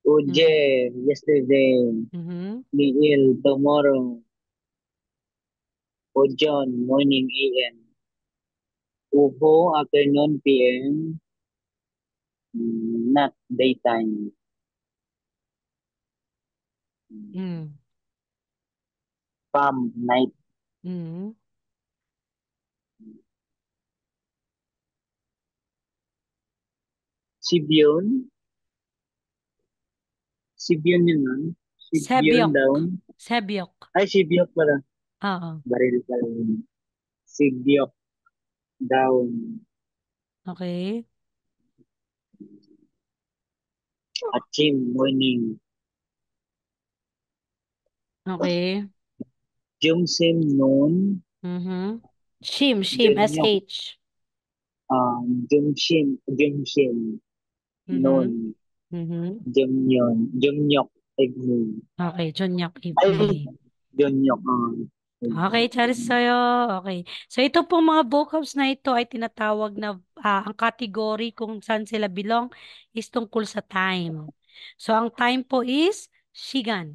Uje Mm. yesterday. Mhm. Niil tomorrow. Ojon morning AM. Uho afternoon PM. Not daytime. Mm. Pam night. Mm. Sibion. Sibion yun nun. Sibion Sebyok. down. Sebyok. Ay, Sibiok pala. Oo. Baril pala yun. Sibiok down. Okay. Achim morning. Okay. Jumsim noon. Mhm. Shim, Jumnyok. SH. Jumshim noon. Mhm. Mhm. Jumyon. Jumnyok evening. Okay, Jonyak Ay, evening. Jumnyok. Okay, charis sa'yo. Okay. So, ito pong mga vocabs na ito ay tinatawag na ang category kung saan sila belong is tungkol sa time. So, ang time po is shigan.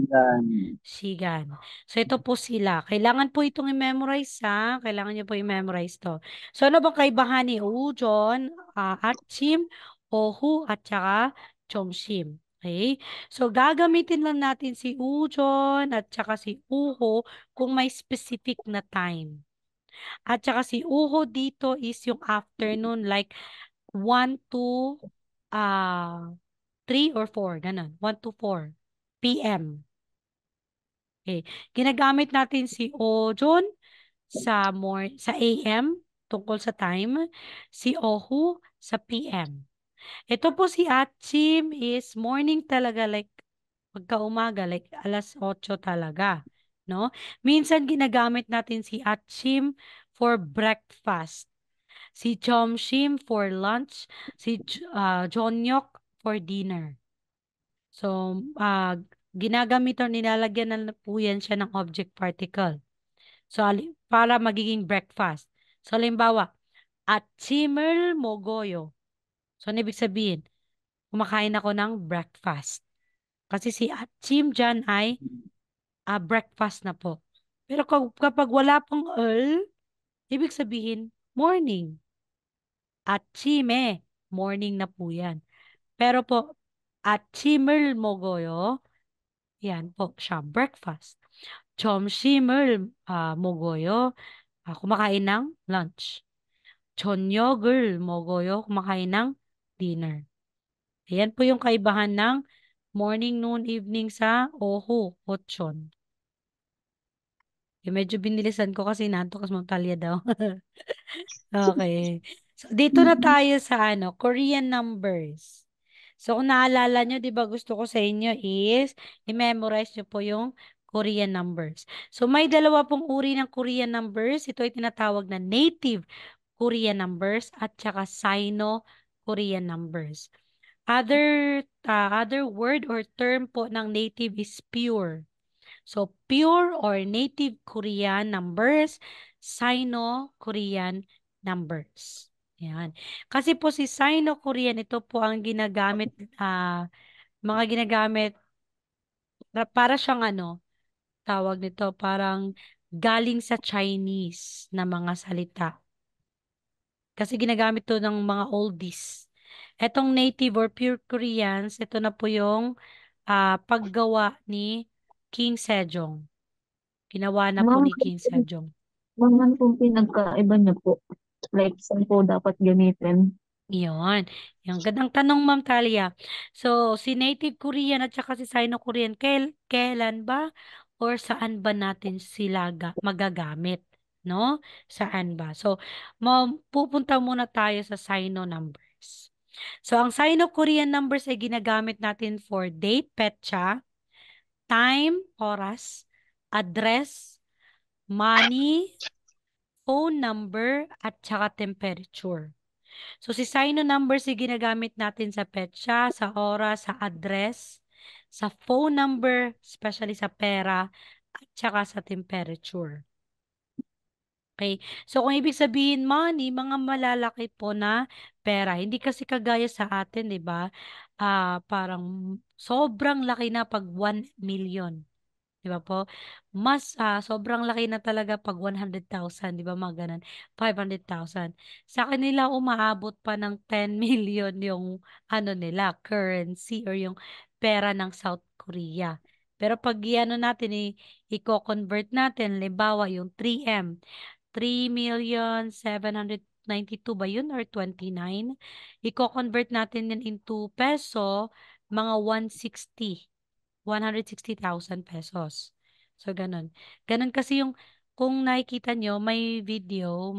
Sigan. Sigan. So, ito po sila. Kailangan po itong i-memorize, ha? Kailangan niyo po i-memorize to. So, ano bang kaibahan ni Ujon, Atchim, Ohu, at saka Chomshim? Okay? So, gagamitin lang natin si Ujon at saka si Uho kung may specific na time. At saka si Uho dito is yung afternoon, like 1 to ah 3 or 4, ganun. 1 to 4 p.m. Okay. Ginagamit natin si Ojon sa AM tungkol sa time, si Ohu sa PM. Ito po si Atchim is morning talaga, like pagka-umaga, like alas 8 talaga, no? Minsan ginagamit natin si Atchim for breakfast, si Chomshim for lunch, si Jonyok for dinner. So, ginagamit o nilalagyan na po yan siya ng object particle. So, para magiging breakfast. So, halimbawa, at chimel mogoyo. So, ano ibig sabihin? Kumakain ako ng breakfast. Kasi si Atchim dyan ay breakfast na po. Pero kapag wala pong ibig sabihin, morning. Atchime, morning na po yan. Pero po, Atchimel mogoyo, yan po siya, breakfast. 점심을 먹어요. kumakain ng lunch. 저녁을 먹어요. Kumakain ng dinner. Ayan po yung kaibahan ng morning, noon, evening sa oho, otson. Medyo binilisan ko kasi nantok kasi Montalya daw. Okay. So, dito na tayo sa Korean numbers. So, kung naalala nyo, di ba gusto ko sa inyo is i-memorize nyo po yung Korean numbers. So, may dalawa pong uri ng Korean numbers. Ito ay tinatawag na native Korean numbers at saka Sino-Korean numbers. Other word or term po ng native is pure. So, pure or native Korean numbers, Sino-Korean numbers. Yan. Kasi po si Sino-Korean, ito po ang ginagamit, mga ginagamit, para siyang tawag nito, parang galing sa Chinese na mga salita. Kasi ginagamit to ng mga oldies. Etong native or pure Koreans, ito na po yung paggawa ni King Sejong. Ginawa na po Mga, ni King Sejong. mga kung pinagkaiba niyo po. Like, saan po dapat gamitin? Iyon. Yung gandang tanong, Ma'am Talia. So, si Native Korean at saka si Sino-Korean, kailan ba or saan ba natin sila magagamit? No? Saan ba? So, pupunta muna tayo sa Sino numbers. So, ang Sino-Korean numbers ay ginagamit natin for date, petsa, time, oras, address, money, phone number, at saka temperature. So, si Sino numbers ay ginagamit natin sa petsa, sa oras, sa address, sa phone number, especially sa pera, at saka sa temperature. Okay. So, kung ibig sabihin money, mga malalaki po na pera. Hindi kasi kagaya sa atin, di ba? Parang sobrang laki na pag 1 million. Di ba po? Sobrang laki na talaga pag 100,000, di ba mga ganun? 500,000. Sa kanila, umaabot pa ng 10 million yung nila, currency or yung pera ng South Korea. Pero pag natin, i-convert natin, limbawa yung 3M, 3,792 ba yun or 29? I-convert natin yan into peso, mga 160,000 pesos. So, ganun. Ganun kasi yung, kung nakikita nyo, may video,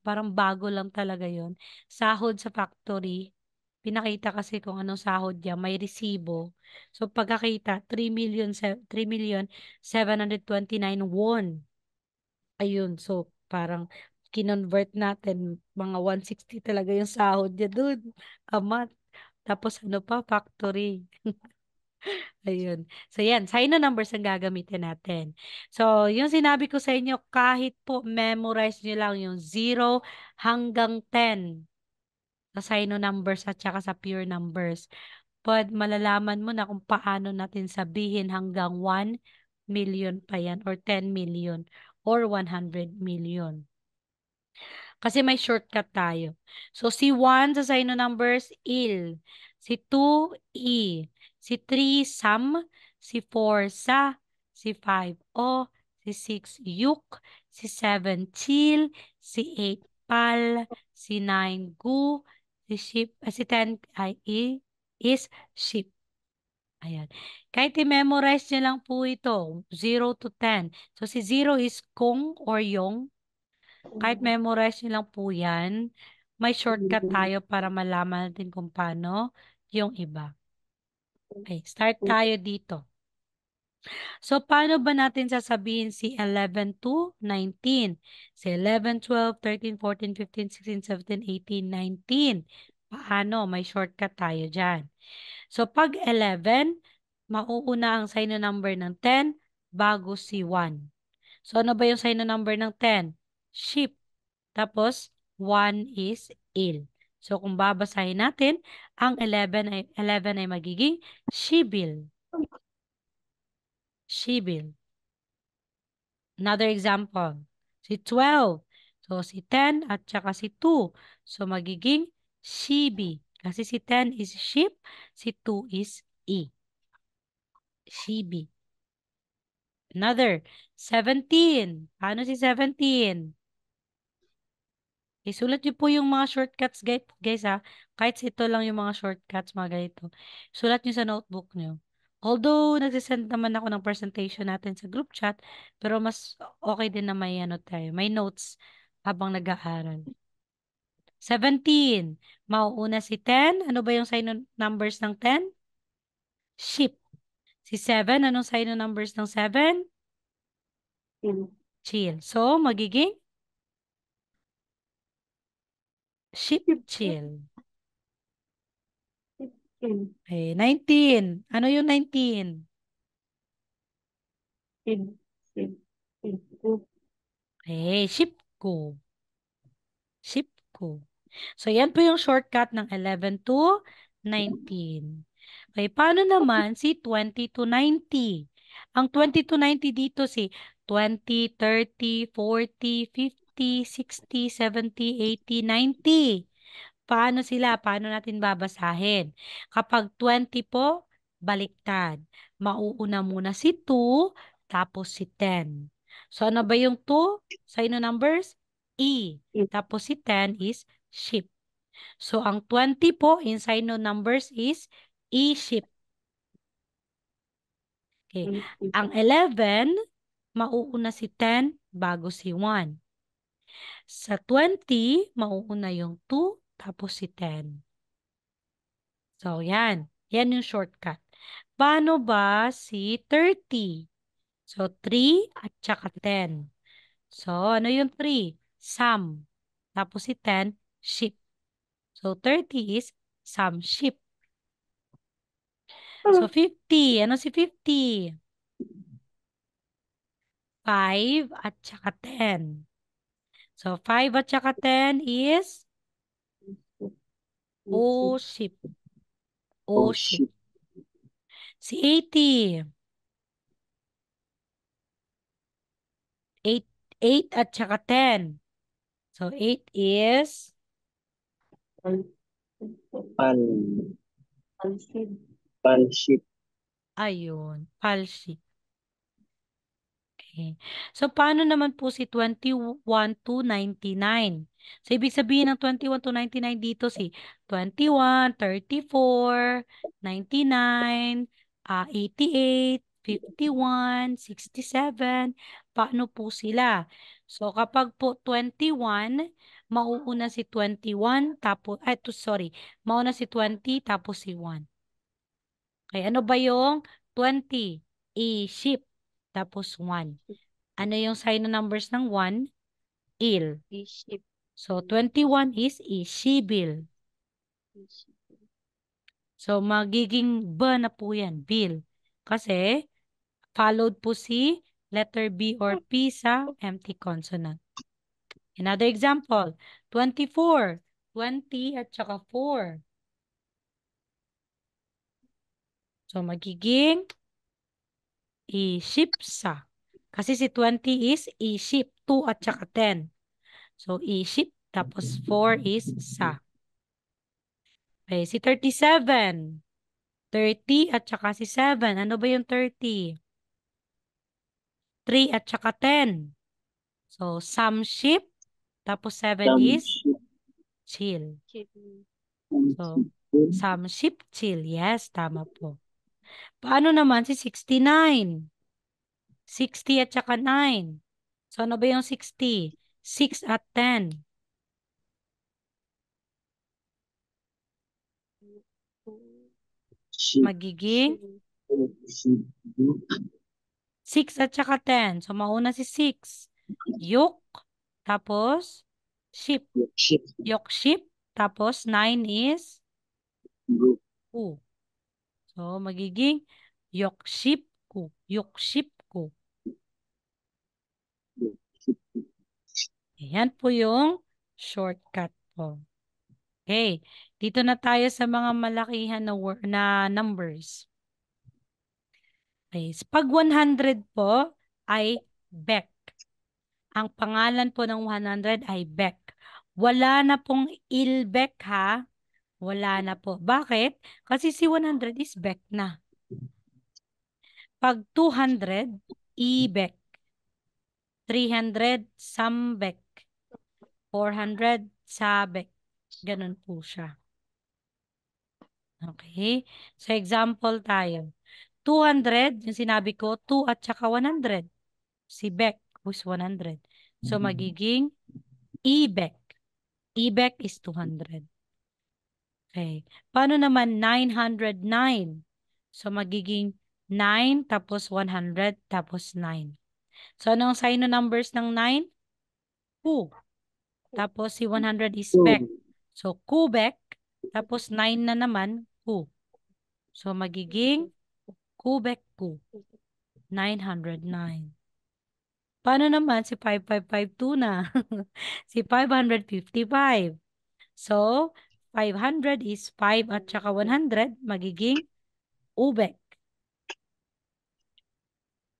parang bago lang talaga yon. Sahod sa factory. Pinakita kasi kung anong sahod niya, may resibo. So, pagkakita, 3,729 won. Ayun, so parang kinonvert natin, mga 160 talaga yung sahod niya dun a month. Tapos factory. Ayun. So, yan. Sino numbers ang gagamitin natin. So, yung sinabi ko sa inyo, kahit po memorize nyo lang yung 0 hanggang 10 sa sino numbers at saka sa pure numbers. malalaman mo na kung paano natin sabihin hanggang 1 million pa yan or 10 million or 100 million. Kasi may shortcut tayo. So, si 1 sa sign ng numbers, il. Si 2, i. Si 3, sam. Si 4, sa. Si 5, o. Si 6, yuk. Si 7, chill. Si 8, pal. Si 9, gu. Si 10 ay is sheep. Ayan. Kahit i-memorize nyo lang po ito, 0 to 10. So, si 0 is kung or yung. Kahit memorize nyo lang po yan, may shortcut tayo para malaman natin kung paano yung iba. Okay, start tayo dito. So, paano ba natin sasabihin si 11 to 19? Si 11, 12, 13, 14, 15, 16, 17, 18, 19. Paano? May shortcut tayo dyan. So, pag 11, mauuna ang sign ng number ng 10 bago si 1. So, ano ba yung sign ng number ng 10? Sheep. Tapos, 1 is il. So, kung babasahin natin, ang 11 ay magiging shibil. Shibil. Another example. Si 12. So, si 10 at saka si 2. So, magiging shibi. Kasi si 10 is sheep, si 2 is e. Shibi. Another. 17. Paano si 17? Isulat niyo po yung mga shortcuts, guys ha. Kahit ito lang yung mga shortcuts, mga ganito. Sulat niyo sa notebook niyo. Although, nagsisend naman ako ng presentation natin sa group chat, pero mas okay din na may ano tayo, may notes habang nag-aaral. 17. Mauuna si 10. Ano ba yung sign ng numbers ng 10? Sheep. Si 7. Anong sign ng numbers ng 7? Chill. So, magiging sheep chill. Okay, 19. Ano yung 19? Okay, sheep ko. Sheep ko. So, yan po yung shortcut ng 11 to 19. Okay, paano naman si 20 to 90? Ang 20 to 90 dito si 20, 30, 40, 50, 60, 70, 80, 90. Paano sila? Paano natin babasahin? Kapag 20 po, baliktad. Mauuna muna si 2, tapos si 10. So, ano ba yung 2? Sa ino numbers? E. Tapos si 10 is sheep. So, ang 20 po, in sign no numbers is E-sheep. Okay. Ang 11, mauuna si 10 bago si 1. Sa 20, mauuna yung 2, tapos si 10. So, yan. Yan yung shortcut. Paano ba si 30? So, 3 at saka 10. So, ano yung 3? Sum. Tapos si 10, sheep. So, 30 is some sheep. So, 50. Ano si 50? 5 at saka 10. So, 5 at saka 10 is O sheep. Oh, O sheep. shit. Si 80. 8, 8 at saka 10. So, 8 is Pal. Pal shit. ayun, pal sheep. Okay. So, paano naman po si 21 to 99? So, ibig sabihin ng 21 to 99 dito si 21, 34, 99, 88, 51, 67. Paano po sila? So, kapag po 21, mauuna si 21, tapos, sorry, mauna si 20, tapos si 1. Okay, ano ba yung 20? I-ship, tapos 1. Ano yung sign ng numbers ng 1? Il. So, 21 is ishibil. So, magiging B na po yan, bill. Kasi, followed po si letter B or P sa empty consonant. Another example, 24. 20 at saka 4. So, magiging i-ship sa. Kasi si 20 is i-ship. 2 at saka 10. So, i-ship. Tapos 4 is sa. Okay, si 37. 30 at saka si 7. Ano ba yung 30? 3 at saka 10. So, some ship. Tapos 7 Some is ship, chill. some So, ship, some ship chill. Yes, tama po. Paano naman si 69? 60 at saka 9. So, ano ba yung 60? 6 at 10. ship, Magiging ship, 6 at saka 10. So, mauna si 6. Yuk. Tapos, ship. ship, Yok ship. Tapos, 9 is group, ku. So, magiging yok ship ku. Yok ship ku. ship, Ayan po yung shortcut po. Okay. Dito na tayo sa mga malakihan na numbers. Okay. Pag 100 po ay Beck. Ang pangalan po ng 100 ay Beck. Wala na pong Ilbeck ha. Wala na po. Bakit? Kasi si 100 is Beck na. Pag 200, Ibeck. 300, Sambeck. 400, Sabek. Ganun po siya. Okay? So, example tayo. 200, yung sinabi ko, 2 at saka 100. Si Beck was 100. So, magiging E-Beck. E-Beck is 200. Okay. Paano naman 909? So, magiging 9 tapos 100 tapos 9. So, anong sign ng numbers ng 9? Ku. Tapos, si 100 is Beck. two, So, Kubek. Tapos, 9 na naman, Ku. So, magiging Kubek Ku. 909. Paano naman si 5552 na? Si 555. So, 500 is 5 at saka 100, magiging Ubek.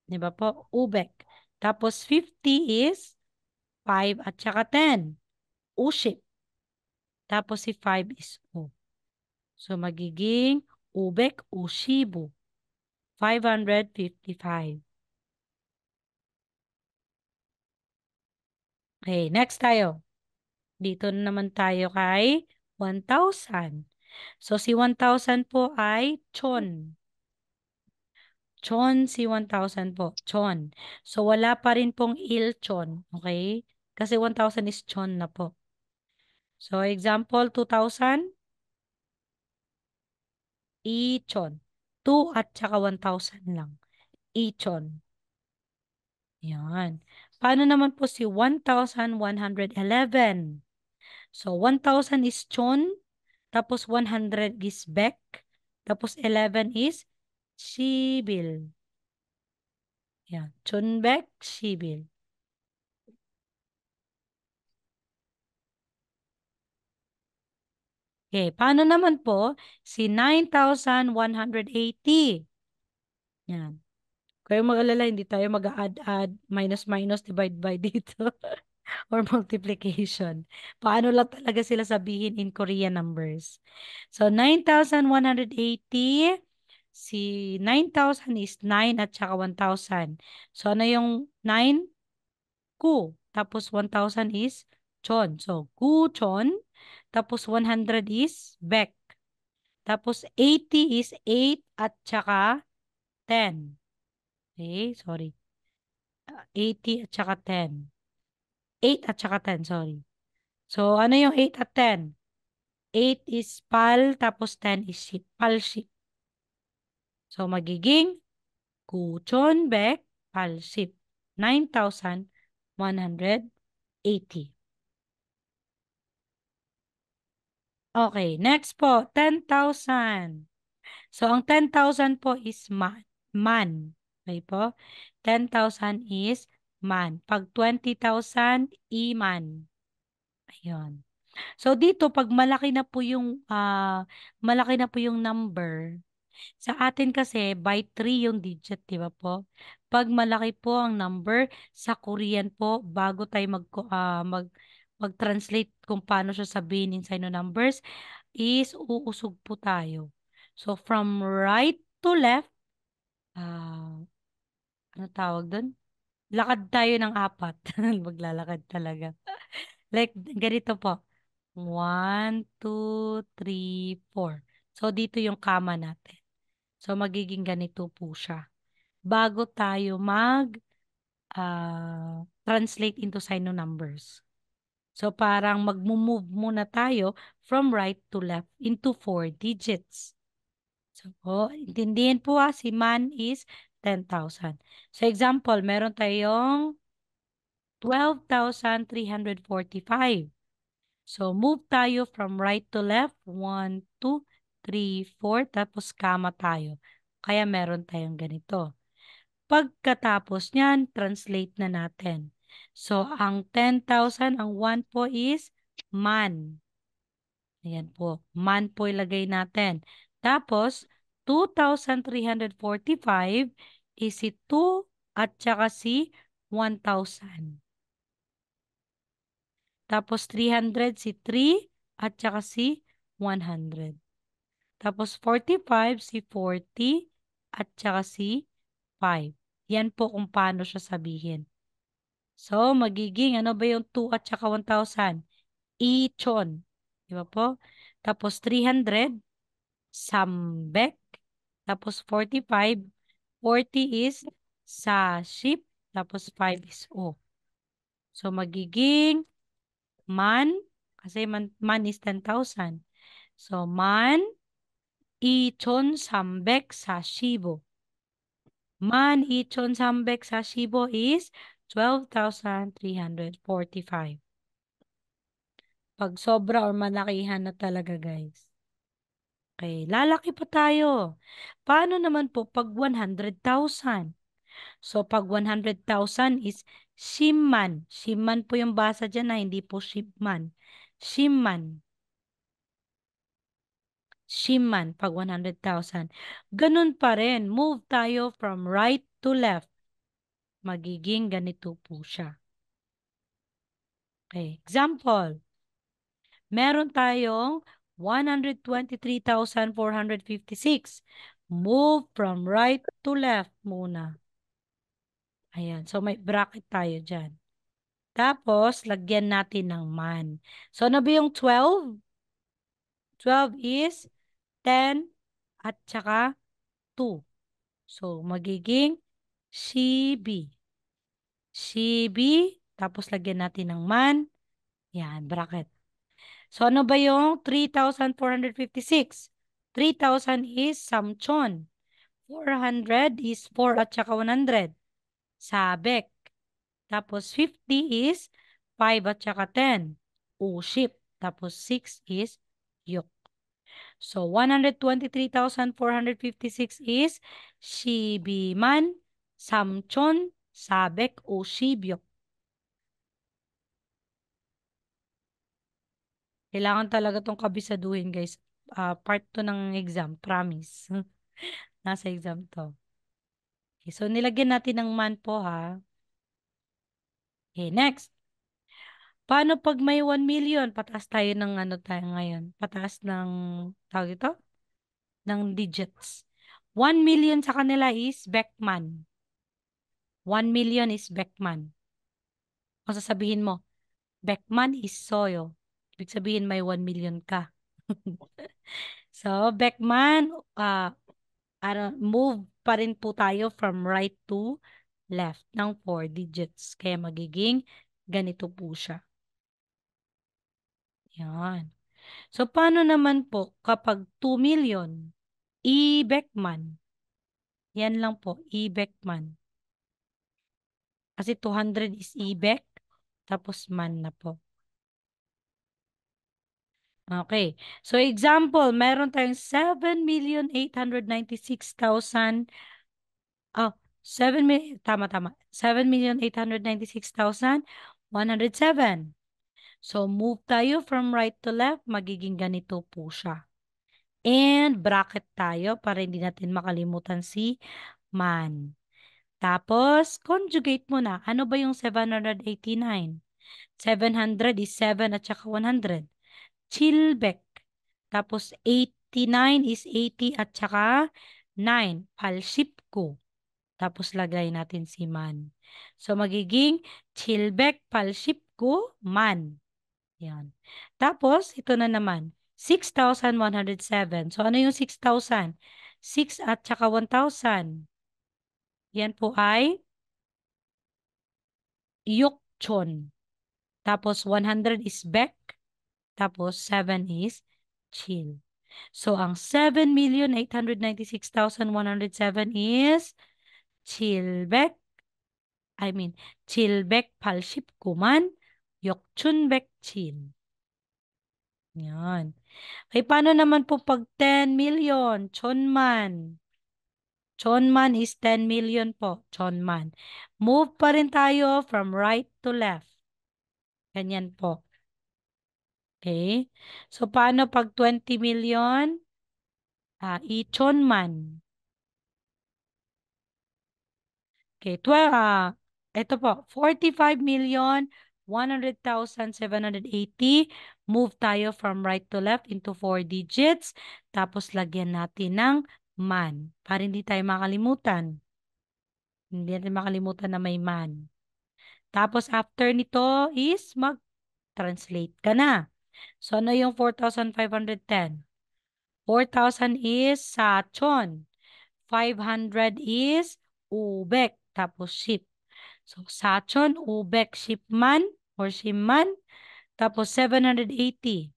Di ba po? Ubek. Tapos 50 is 5 at saka 10. Uship. Tapos si 5 is U. So, magiging Ubek Ushibu. 555. Okay, next tayo. Dito na naman tayo kay 1,000. So, si 1,000 po ay Chon. Chon si 1,000 po. Chon. So, wala pa rin pong Il-chon. Okay? Kasi 1,000 is Chon na po. So, example, 2,000. I-chon. 2 at saka 1,000 lang. I-chon. Yan. Paano naman po si 1,111? So, 1,000 is Chon. Tapos 100 is Beck. Tapos 11 is Shibil. Yan. Chunbeck, Shibil. Okay, paano naman po si 9,180? Yan. Kayo mag-alala, hindi tayo mag-add-add, minus-minus, divide by dito. Or multiplication. Paano lang talaga sila sabihin in Korean numbers. So, 9,180. Si 9,000 is 9 at saka 1,000. So, ano yung 9? Ku. Tapos 1,000 is chon. So, ku chon. Tapos 100 is bek. Tapos 80 is 8 at saka 10. Okay, sorry. 80 at saka 10. 8 at saka 10, sorry. So, ano yung 8 at 10? 8 is pal, tapos 10 is ship. Pal ship. So, magiging kuchon bek pal ship. 9,180. Okay, next po, 10,000. So, ang 10,000 po is man. Man. Okay po? 10,000 is man. Pag 20,000, iman. Ayun. So, dito, pag malaki na po yung number, Sa atin kasi, by 3 yung digit, di ba po? Pag malaki po ang number, sa Korean po, bago tayo mag-translate kung paano siya sabihin in sign of numbers, is uusog po tayo. So, from right to left, ano tawag doon? Lakad tayo ng 4. Maglalakad talaga. Like, ganito po. 1, 2, 3, 4. So, dito yung kama natin. So, magiging ganito po siya. Bago tayo translate into sign of numbers. So, parang mag-move muna tayo from right to left into 4 digits. So, intindihin po si man is 10,000. So, example, meron tayong 12,345. So, move tayo from right to left. 1, 2, 3, 4. Tapos, kama tayo. Kaya meron tayong ganito. Pagkatapos niyan, translate na natin. So, ang 10,000, ang 1 po is man. Ayan po. Man po ilagay natin. Tapos, 2,345 is si 2 at saka si 1,000. Tapos 300 si 3 at saka si 100. Tapos 45 si 40 at saka si 5. Yan po kung paano siya sabihin. So, magiging ano ba yung 2 at saka 1,000? Ichon. Di ba po? Tapos 300, sambek. Tapos 45, 40 is sa ship. Tapos 5 is o. So, magiging man, kasi man is 10,000. So, man, ichon sambek sa shibo. Man, ichon sambek sa shibo is 12,345. Pag sobra or malakihan na talaga, guys. Okay, lalaki pa tayo. Paano naman po pag 100,000? So, pag 100,000 is shimman. Shimman po yung basa dyan na hindi po shipman. Shimman. Shimman pag 100,000. Ganun pa rin. Move tayo from right to left. Magiging ganito po siya. Okay, example. Meron tayong 123,456. Move from right to left muna. Ayan. So, may bracket tayo dyan. Tapos, lagyan natin ng man. So, ano ba yung 12? 12 is 10 at saka 2. So, magiging shibi. Shibi. Tapos, lagyan natin ng man. Yan, bracket. So, ano ba yung 3,456? 3,000 is samchon. 400 is 4 at saka 100. Sabek. Tapos 50 is 5 at saka 10. Uship. Tapos 6 is yok. So 123,456 is Shibiman, Samchon, Sabek, Ushibyok. Kailangan talaga tong kabisaduhin, guys. Part to ng exam, promise. Nasa exam to. Okay, so nilagyan natin ng man po ha. Okay, next. Paano pag may 1 million? Pataas tayo ng ano tayo ngayon. Pataas ng, tawag ito? Ng digits. 1 million sa kanila is Beckman. 1 million is Beckman. Kung sasabihin mo, Beckman is Soyo. Ibig sabihin may 1 million ka. So, Beckman, move pa rin po tayo from right to left ng 4 digits. Kaya magiging ganito po siya. Yan. So, paano naman po kapag 2 million? E-Beckman. Yan lang po, E-Beckman. Kasi 200 is E-Beck, tapos man na po. Okay. So, example, meron tayong 7,896,000. Oh, 7 million, tama. 7,896,107. So, move tayo from right to left, magiging ganito po siya. And bracket tayo para hindi natin makalimutan si man. Tapos, conjugate mo na. Ano ba yung 789? 700 is 7 at saka 100. Chilbek. Tapos, 89 is 80 at saka 9. Palship ko. Tapos, lagay natin si man. So, magiging Chilbek, palship ko, man. Yan. Tapos, ito na naman. 6,107. So, ano yung 6,000? 6 at saka 1,000. Yan po ay yukchon. Tapos, 100 is bek. Tapos, 7 is chill. So, ang 7,896,107 is chilbek. Chilbek palship kuman. Yokchunbek chill. Yan. Okay, paano naman po pag 10 million? Chonman. Chonman is 10 million po. Chonman. Move pa rin tayo from right to left. Ganyan po. Okay? So, paano pag 20 million? Ichonman. Okay, ito po, 45,100,780. Move tayo from right to left into 4 digits. Tapos, lagyan natin ng man. Para hindi tayo makalimutan. Hindi natin makalimutan na may man. Tapos, after nito is mag-translate ka na. So, ano yung 4,510? 4,000 is sachon. 500 is ubek. Tapos, ship. So, Sachon, Ubek, Shipman, or Shimman. Tapos, 780.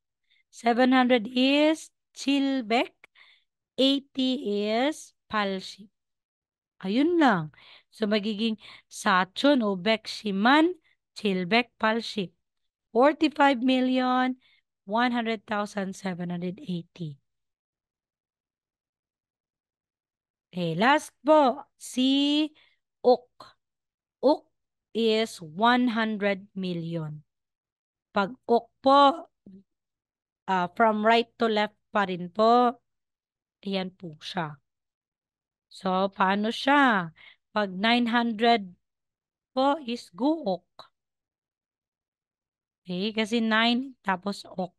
700 is Chilbek. 80 is Palship. Ayun lang. So, magiging Sachon, Ubek, Shiman, Chilbek, Palship. 45,100,780. Okay, last po, si Uk. Uk is 100 million. Pag uk po, from right to left pa rin po, ayan po siya. So, paano siya? Pag 900 po is guok. Okay, kasi 9 tapos ok.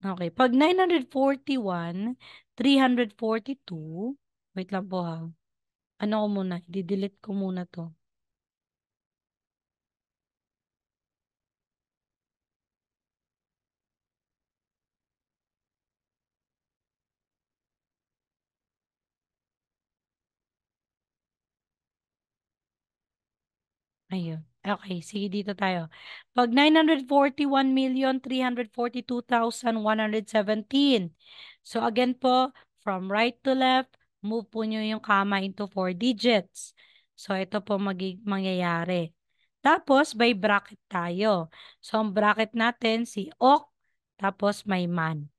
Okay, pag 941, 342, wait lang po ha. Ano ko muna, i-delete ko muna to. Ayun. Okay, sige dito tayo. Pag 941,342,117. So again po, from right to left, move po nyo yung comma into 4 digits. So ito po mangyayari. Tapos by bracket tayo. So ang bracket natin si ok, tapos may man.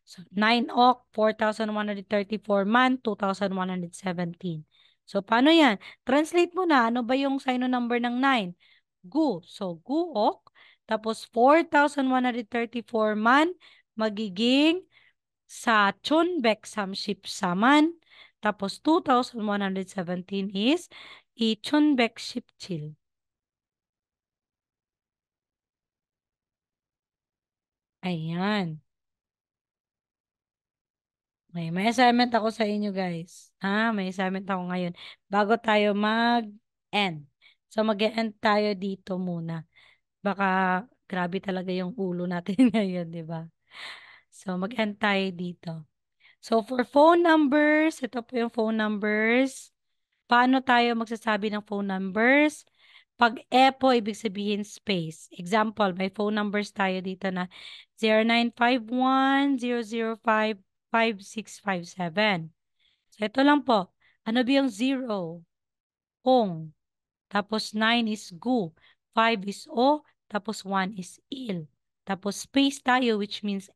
So 9 ok, 4,134 man, 2,117. So paano yan? Translate mo na. Ano ba yung sino number ng 9? Gu. So guok. Tapos 4,134 man magiging sa chunbek samship saman. Tapos 2,117 is ichunbek shipchil. Ayan. May assignment ako sa inyo guys. May assignment ako ngayon. Bago tayo mag-end. So mag-end tayo dito muna. Baka grabe talaga yung ulo natin ngayon, di ba? So mag-end tayo dito. So for phone numbers, ito po yung phone numbers. Paano tayo magsasabi ng phone numbers? Pag po, ibig sabihin space. Example, may phone numbers tayo dito na 0951-005-5657. So, ito lang po. Ano ba yung 0? Kong. Tapos 9 is gu. 5 is o. Tapos 1 is il. Tapos space tayo which means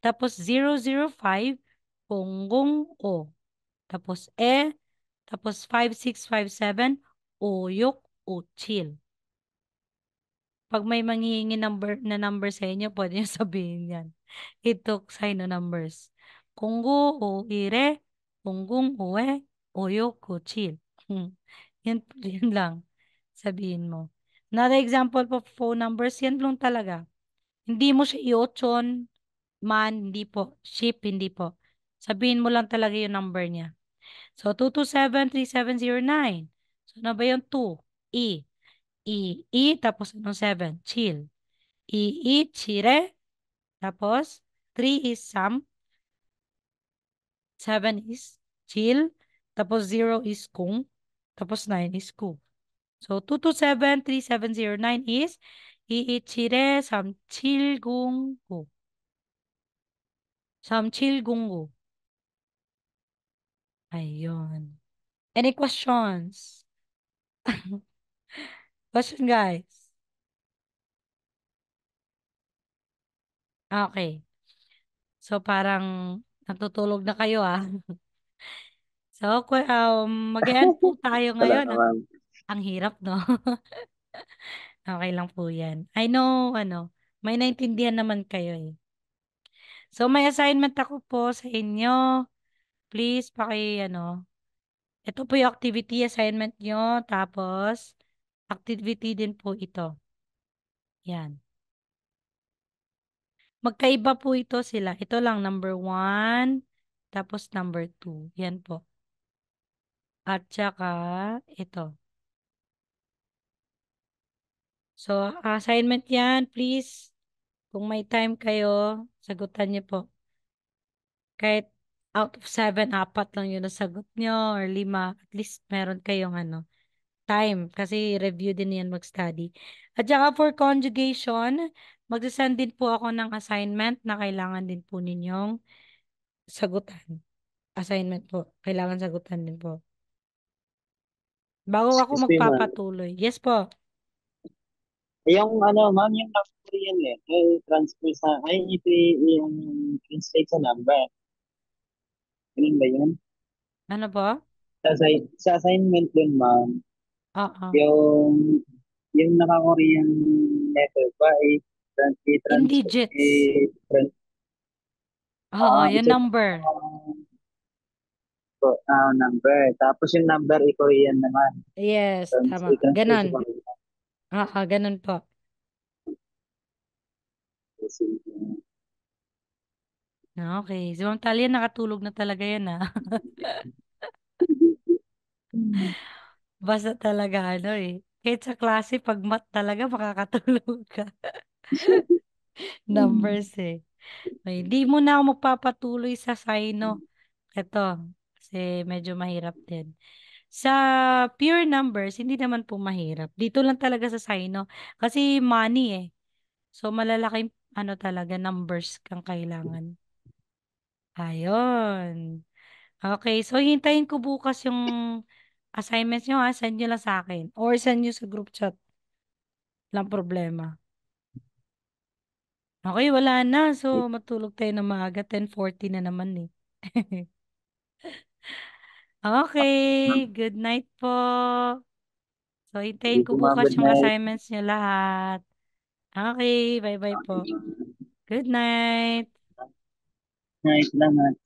Tapos 005, konggong o. Tapos tapos 5657, uyok, uchil. Pag may manghihingi na number sa inyo, pwede nyo sabihin yan. Ito, sign no numbers. 공구, 오, 일에, 공공, 오에, 오요, 고칠. Yan lang. Sabihin mo. Another example po phone numbers, yan lang talaga. Hindi mo siya i-otson, man, hindi po. Ship, hindi po. Sabihin mo lang talaga yung number niya. So, 227-3709. So, ano ba yung 2? E. Tapos anong 7? Chill. Chire. Tapos, 3 is Sam. 7 is chill. Tapos, 0 is kung. Tapos, 9 is ku. So, 227-3709 is chire samchilgunggu. Samchilgunggu. Ayun. Any questions? Question, guys? Okay. So, parang natutulog na kayo, ah. So, mag-e-end po tayo Wala ngayon. naman. Ang hirap, no? Okay lang po yan. I know, may naintindihan naman kayo eh. So, may assignment ako po sa inyo. Please, ito po yung activity assignment nyo. Tapos, activity din po ito. Yan. Magkaiba po ito sila. Ito lang, number 1, tapos number 2. Yan po. At saka, ito. So, assignment yan, please. Kung may time kayo, sagutan niyo po. Kahit out of 7, 4 lang yun ang sagot nyo or 5, at least meron kayong time kasi review din yan mag-study. At saka for conjugation, magsasend din po ako ng assignment na kailangan din po ninyong sagutan. Assignment po. Kailangan sagutan din po. Bago ako Excuse me, ma'am. magpapatuloy. Yes po. Yung ma'am, yung number yan eh. Transfer sa, yung translate sa number. Ganun ba yun? Ano po? Sa assignment din, ma'am, Oo. yung naka-Korean letter ba, In i-transfer, digits. Oo, yung i-check number. number. Tapos yung number, i-Korean naman. Yes, tama. I-transfer sa Ganon. Korean. Oo, ganon po. Okay. Si Ma'am Talia nakatulog na talaga yan, ah. Hmm. Basta talaga Kahit sa klase, pag math talaga, makakatulog ka. Hmm. Numbers eh. Okay, di mo na ako magpapatuloy sa sino. Ito, kasi medyo mahirap din. Sa pure numbers, hindi naman po mahirap. Dito lang talaga sa sino. Kasi money eh. So, malalaking talaga, numbers kang kailangan. Ayun. Okay, so hintayin ko bukas yung assignments nyo ha. Send nyo lang sa akin. Or send nyo sa group chat. Lang problema. Okay, wala na. So, matulog tayo na maaga. 10:40 na naman eh. Okay, good night po. So, Hindi hintayin ko po, ma'am. bukas Good yung night. assignments nyo lahat. Okay, bye-bye po. Good night. Night, salamat.